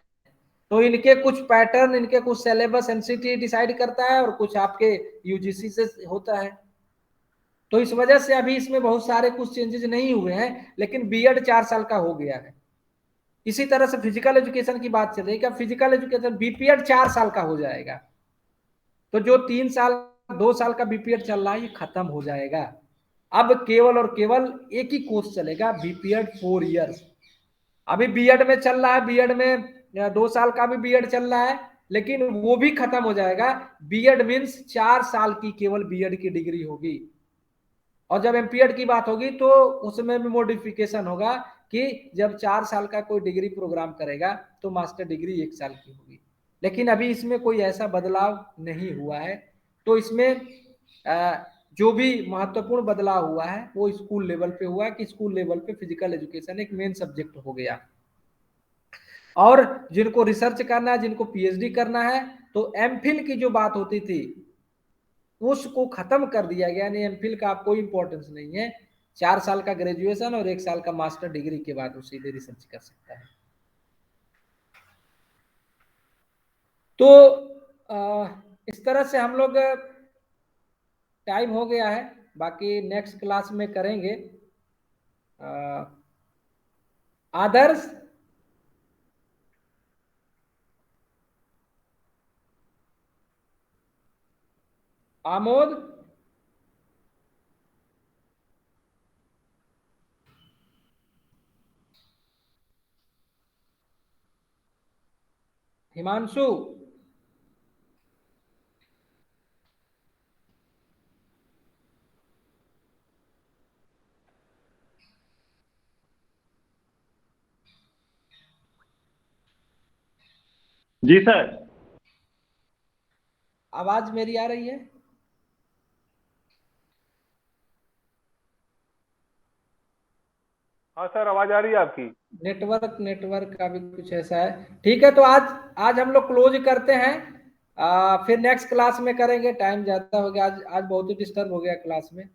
[SPEAKER 2] तो इनके कुछ पैटर्न, इनके कुछ सिलेबस एनसीटी डिसाइड करता है और कुछ आपके यूजीसी से होता है। तो इस वजह से अभी इसमें बहुत सारे कुछ चेंजेस नहीं हुए हैं, लेकिन बीएड 4 साल का हो गया है। इसी तरह से फिजिकल एजुकेशन की बात चल रही है, क्या फिजिकल एजुकेशन बीपीएड 4 साल का हो जाएगा, तो जो 3 साल 2 साल का बीपीएड चल रहा है ये खत्म हो जाएगा। अब केवल और केवल एक ही कोर्स चलेगा, बीपीएड 4 इयर्स। अभी बीएड में चल रहा है, बीएड में 2 साल का भी बीएड चल रहा है, लेकिन वो भी खत्म हो जाएगा। बीएड मीन्स 4 साल की केवल बीएड की डिग्री होगी, और जब एमपीएड की बात होगी तो उसमें भी मॉडिफिकेशन होगा कि जब 4 साल का कोई डिग्री प्रोग्राम करेगा तो मास्टर डिग्री 1 साल की होगी। लेकिन अभी इसमें कोई ऐसा बदलाव नहीं हुआ है। तो इसमें जो भी महत्वपूर्ण बदलाव हुआ है वो स्कूल लेवल पे हुआ कि स्कूल लेवल पे फिजिकल एजुकेशन एक मेन सब्जेक्ट हो गया। और जिनको रिसर्च करना है, जिनको पीएचडी करना है, तो एमफिल की जो बात होती थी उसको खत्म कर दिया गया, यानी एमफिल का कोई इंपॉर्टेंस नहीं है। 4 साल का ग्रेजुएशन और 1 साल का मास्टर डिग्री के बाद वो सीधे रिसर्च कर सकता है। तो इस तरह से हम लोग, टाइम हो गया है, बाकी नेक्स्ट क्लास में करेंगे। आदर्श, आमोद, हिमांशु,
[SPEAKER 3] जी सर।
[SPEAKER 2] आवाज मेरी आ रही है?
[SPEAKER 1] हाँ सर, आवाज आ रही है आपकी।
[SPEAKER 2] नेटवर्क का भी कुछ ऐसा है। ठीक है, तो आज आज हम लोग क्लोज करते हैं। फिर नेक्स्ट क्लास में करेंगे, टाइम ज्यादा हो गया, आज आज बहुत ही डिस्टर्ब हो गया क्लास में।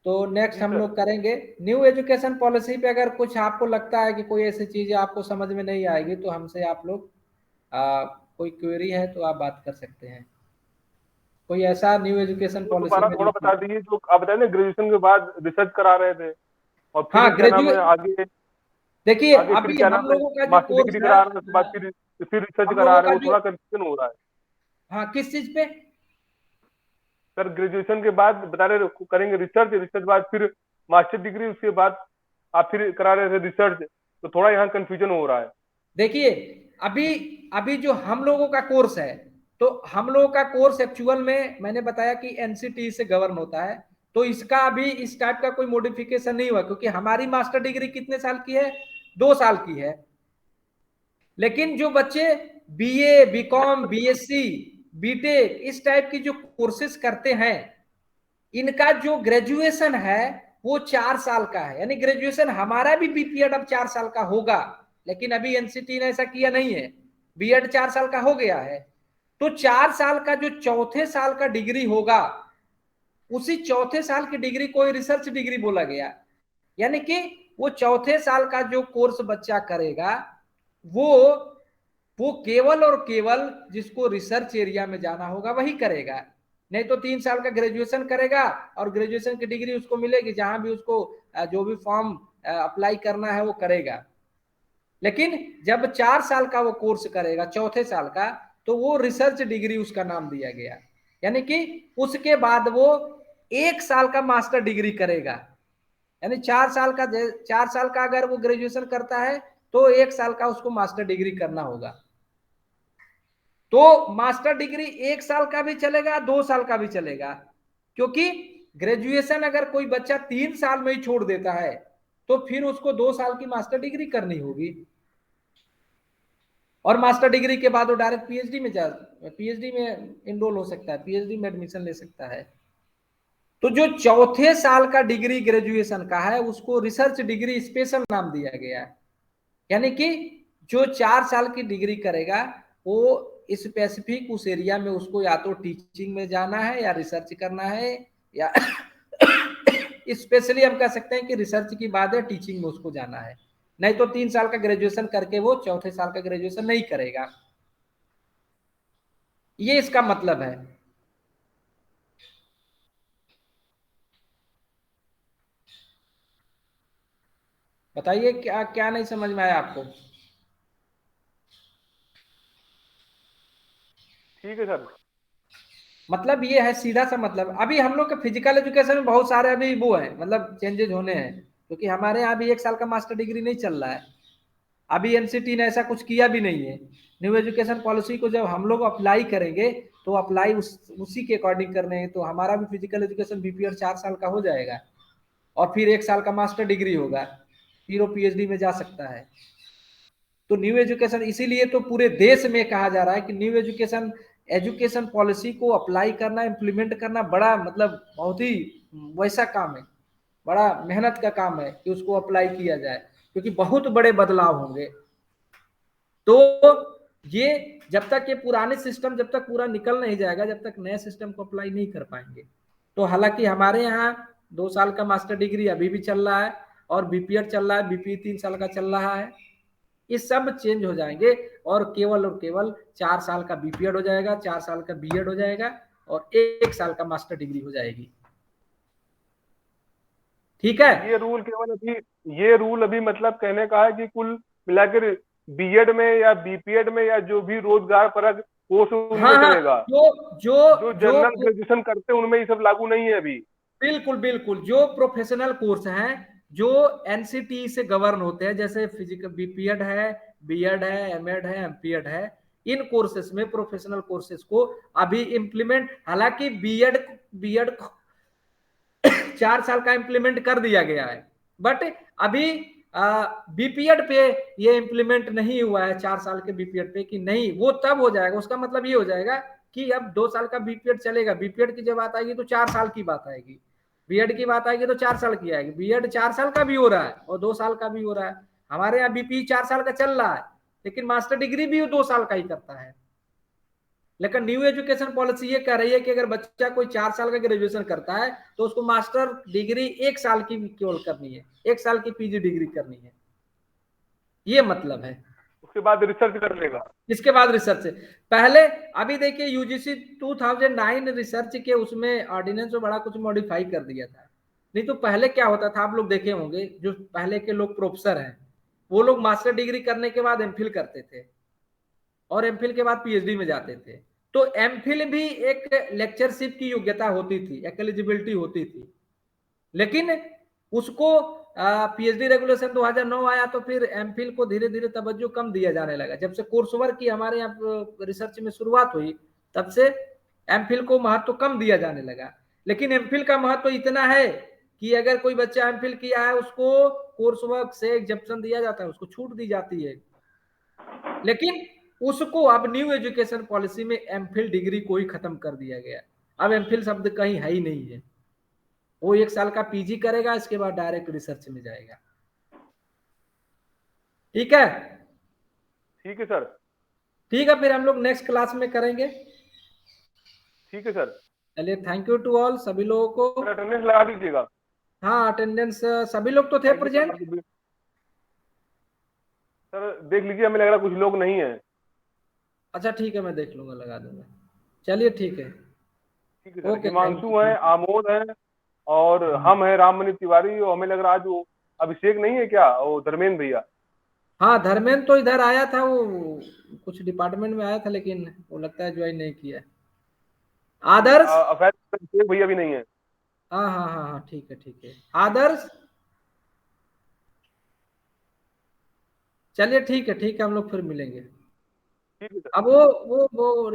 [SPEAKER 2] तो नेक्स्ट
[SPEAKER 1] जी
[SPEAKER 2] हम
[SPEAKER 1] सर।
[SPEAKER 2] लोग करेंगे न्यू एजुकेशन पॉलिसी पे। अगर कुछ आपको लगता है कि कोई ऐसी चीजें आपको समझ में नहीं आएगी तो हमसे आप लोग कोई क्वेरी है तो आप बात कर सकते हैं। कोई ऐसा न्यू एजुकेशन
[SPEAKER 1] वो
[SPEAKER 2] पॉलिसी
[SPEAKER 1] दोबारा
[SPEAKER 2] में
[SPEAKER 1] थोड़ा
[SPEAKER 2] जो,
[SPEAKER 1] बता दीजिए, जो आप बताए ना ग्रेजुएशन के बाद रिसर्च करा रहे थे, और
[SPEAKER 2] हाँ
[SPEAKER 1] फिर क्या नाम है
[SPEAKER 2] ग्रेजुएट,
[SPEAKER 1] आगे,
[SPEAKER 2] देखिए
[SPEAKER 1] आगे फिर
[SPEAKER 2] अभी
[SPEAKER 1] क्या
[SPEAKER 2] हम
[SPEAKER 1] नाम है,
[SPEAKER 2] लोगों का जो
[SPEAKER 1] मास्टर
[SPEAKER 2] कोर्स
[SPEAKER 1] डिग्री
[SPEAKER 2] है,
[SPEAKER 1] करा रहे हैं, उसके बाद फिर रिसर्च
[SPEAKER 2] हम
[SPEAKER 1] करा
[SPEAKER 2] लोगों
[SPEAKER 1] रहे
[SPEAKER 2] का
[SPEAKER 1] हैं, वो
[SPEAKER 2] जो,
[SPEAKER 1] थोड़ा कंफ्यूजन हो रहा है।
[SPEAKER 2] हाँ किस चीज पे?
[SPEAKER 1] सर ग्रेजुएशन के बाद बता रहे करेंगे रिसर्च, रिसर्च बाद फिर मास्टर डिग्री, उसके बाद आप फिर करा रहे थे रिसर्च, तो थोड़ा यहाँ कंफ्यूजन हो रहा है।
[SPEAKER 2] देखिए अभी अभी जो हम लोगों का कोर्स है, तो हम लोगों का कोर्स एक्चुअल में मैंने बताया कि एनसीटी से गवर्न होता है। तो इसका अभी इस टाइप का कोई मॉडिफिकेशन नहीं हुआ, क्योंकि हमारी मास्टर डिग्री कितने साल की है? 2 साल की है। लेकिन जो बच्चे बीए, बीकॉम, बीएससी, बीटेक इस टाइप की जो कोर्सेज करते हैं, इनका जो ग्रेजुएशन है वो 4 साल का है। यानी ग्रेजुएशन हमारा भी बीपीएड अब 4 साल का होगा, लेकिन अभी एनसीटी ने ऐसा किया नहीं है। बीएड 4 साल का हो गया है। तो 4 साल का जो चौथे साल का डिग्री होगा, उसी चौथे साल की डिग्री को रिसर्च डिग्री बोला गया। यानी कि वो चौथे साल का जो कोर्स बच्चा करेगा, वो वो केवल और केवल जिसको रिसर्च एरिया में जाना होगा वही करेगा। नहीं तो 3 साल का ग्रेजुएशन करेगा और ग्रेजुएशन की डिग्री उसको मिलेगी, जहां भी उसको जो भी फॉर्म अप्लाई करना है वो करेगा। लेकिन जब 4 साल का वो कोर्स करेगा, चौथे साल का, तो वो रिसर्च डिग्री उसका नाम दिया गया। यानी कि उसके बाद वो 1 साल का मास्टर डिग्री करेगा। यानी 4 साल का, 4 साल का अगर वो ग्रेजुएशन करता है तो 1 साल का उसको मास्टर डिग्री करना होगा। तो मास्टर डिग्री 1 साल का भी चलेगा, 2 साल का भी चलेगा। क्योंकि ग्रेजुएशन अगर कोई बच्चा 3 साल में ही छोड़ देता है तो फिर उसको 2 साल की मास्टर डिग्री करनी होगी, और मास्टर डिग्री के बाद वो डायरेक्ट पीएचडी में इनरोल हो सकता है, पीएचडी में एडमिशन ले सकता है। तो जो चौथे साल का डिग्री ग्रेजुएशन का है उसको रिसर्च डिग्री स्पेशल नाम दिया गया है। यानी कि जो 4 साल की डिग्री करेगा वो स्पेसिफिक उस एरिया में उसको या तो टीचिंग में जाना है या रिसर्च करना है, या स्पेशली हम कह सकते हैं कि रिसर्च की बात है, टीचिंग में उसको जाना है। नहीं तो 3 साल का ग्रेजुएशन करके वो चौथे साल का ग्रेजुएशन नहीं करेगा। ये इसका मतलब है। बताइए क्या क्या नहीं समझ में आया आपको?
[SPEAKER 1] ठीक है सर।
[SPEAKER 2] मतलब ये है सीधा सा मतलब। अभी हम लोग के फिजिकल एजुकेशन में बहुत सारे अभी वो है, मतलब चेंजेस होने हैं, क्योंकि हमारे यहाँ अभी 1 साल का मास्टर डिग्री नहीं चल रहा है। अभी एनसीटी ने ऐसा कुछ किया भी नहीं है। न्यू एजुकेशन पॉलिसी को जब हम लोग अप्लाई करेंगे तो अप्लाई उसी के अकॉर्डिंग करने हैं। तो हमारा भी फिजिकल एजुकेशन बीपीएड 4 साल का हो जाएगा, और फिर 1 साल का मास्टर डिग्री होगा, फिर वो पीएचडी में जा सकता है। तो न्यू एजुकेशन, इसीलिए तो पूरे देश में कहा जा रहा है कि न्यू एजुकेशन एजुकेशन पॉलिसी को अप्लाई करना, इम्प्लीमेंट करना बड़ा मतलब बहुत ही वैसा काम है, बड़ा मेहनत का काम है कि उसको अप्लाई किया जाए, क्योंकि बहुत बड़े बदलाव होंगे। तो ये जब तक ये पुराने सिस्टम जब तक पूरा निकल नहीं जाएगा, जब तक नए सिस्टम को अप्लाई नहीं कर पाएंगे। तो हालांकि हमारे यहाँ 2 साल का मास्टर डिग्री अभी भी चल रहा है, और बीपीएड चल रहा है, बीपी 3 साल का चल रहा है। ये सब चेंज हो जाएंगे, और केवल 4 साल का बीपीएड हो जाएगा, 4 साल का बीएड हो जाएगा, और 1 साल का मास्टर डिग्री हो जाएगी। ठीक है।
[SPEAKER 1] ये रूल केवल अभी, ये रूल अभी मतलब कहने का है कि कुल मिलाकर बीएड में या बीपीएड में या जो भी रोजगार परक कोर्स
[SPEAKER 2] हाँ
[SPEAKER 1] उनमें
[SPEAKER 2] हाँ,
[SPEAKER 1] चलेगा।
[SPEAKER 2] जो जो
[SPEAKER 1] जो
[SPEAKER 2] जो
[SPEAKER 1] जनरल ग्रेजुएशन करते हैं उनमें ये सब लागू नहीं है अभी।
[SPEAKER 2] बिल्कुल बिल्कुल, जो प्रोफेशनल कोर्स हैं, जो एनसीटी से गवर्न होते हैं, जैसे फिजिकल बीपीएड है, बीएड है, एमएड है, एमपीएड है, इन कोर्सेस में, प्रोफेशनल कोर्सेस को अभी इम्प्लीमेंट, हालांकि बीएड को 4 साल का इम्प्लीमेंट कर दिया गया है, बट अभी बीपीएड पे ये इम्प्लीमेंट नहीं हुआ है 4 साल के बीपीएड पे, कि नहीं, वो तब हो जाएगा। उसका मतलब ये हो जाएगा कि अब 2 साल का बीपीएड चलेगा। बीपीएड की जब बात आएगी तो 4 साल की बात आएगी, बीएड की बात आएगी तो 4 साल की आएगी। बीएड 4 साल का भी हो रहा है और 2 साल का भी हो रहा है। हमारे यहाँ बीपी 4 साल का चल रहा है, लेकिन मास्टर डिग्री भी 2 साल का ही करता है। लेकिन न्यू एजुकेशन पॉलिसी ये कह रही है कि अगर बच्चा कोई 4 साल का ग्रेजुएशन करता है तो उसको मास्टर डिग्री 1 साल की केवल करनी है, 1 साल की पीजी डिग्री करनी है, ये मतलब है।
[SPEAKER 1] उसके बाद रिसर्च कर लेगा।
[SPEAKER 2] इसके बाद रिसर्च पहले, अभी देखिए यूजीसी 2009 रिसर्च के उसमें ऑर्डिनेंस में बड़ा कुछ मॉडिफाई कर दिया था। नहीं तो पहले क्या होता था, आप लोग देखे होंगे, जो पहले के लोग प्रोफेसर हैं वो लोग मास्टर डिग्री करने के बाद एमफिल करते थे और एमफिल के बाद पीएचडी में जाते थे। तो एमफिल भी एक लेक्चरशिप की योग्यता होती थी, एक एलिजिबिलिटी होती थी, लेकिन उसको पीएचडी रेगुलेशन 2009 आया तो फिर एमफिल को धीरे धीरे तवज्जो कम दिया जाने लगा। जब से कोर्स वर्क की हमारे यहाँ रिसर्च में शुरुआत हुई तब से एमफिल को महत्व कम दिया जाने लगा। लेकिन एमफिल का महत्व इतना है कि अगर कोई बच्चा एमफिल किया है उसको कोर्स वर्क से एग्जेप्शन दिया जाता है, उसको छूट दी जाती है। लेकिन उसको अब न्यू एजुकेशन पॉलिसी में एमफिल डिग्री को ही खत्म कर दिया गया। अब एमफिल शब्द कहीं है ही नहीं है। वो 1 साल का पीजी करेगा, इसके बाद डायरेक्ट रिसर्च में जाएगा। ठीक है,
[SPEAKER 1] ठीक है सर।
[SPEAKER 2] ठीक है, फिर हम लोग नेक्स्ट क्लास में करेंगे।
[SPEAKER 1] ठीक है सर।
[SPEAKER 2] चलिए, थैंक यू टू ऑल, सभी लोगों को।
[SPEAKER 1] अटेंडेंस लगा दीजिएगा।
[SPEAKER 2] हाँ, अटेंडेंस सभी लोग तो थे प्रेजेंट।
[SPEAKER 1] सर देख लीजिए, हमें लग रहा कुछ लोग नहीं है।
[SPEAKER 2] अच्छा ठीक है, मैं देख लूंगा, लगा दूंगा। चलिए ठीक है,
[SPEAKER 1] ठीक है सर।
[SPEAKER 2] ओके,
[SPEAKER 1] हिमांशु है, आमोद है, और हम है राममणि तिवारी, और हमें लग रहा आज वो अभिषेक नहीं है क्या, वो धर्मेंद्र भैया।
[SPEAKER 2] हाँ, धर्मेंद्र तो इधर आया था, वो कुछ डिपार्टमेंट में आया था, लेकिन वो लगता है ज्वाइन नहीं किया। आदर्श,
[SPEAKER 1] अभिषेक भैया भी नहीं है।
[SPEAKER 2] हाँ हाँ हाँ हाँ, ठीक है ठीक है। आदर्श, चलिए ठीक है ठीक है, हम लोग फिर मिलेंगे।
[SPEAKER 1] ठीक है सर।
[SPEAKER 2] अब वो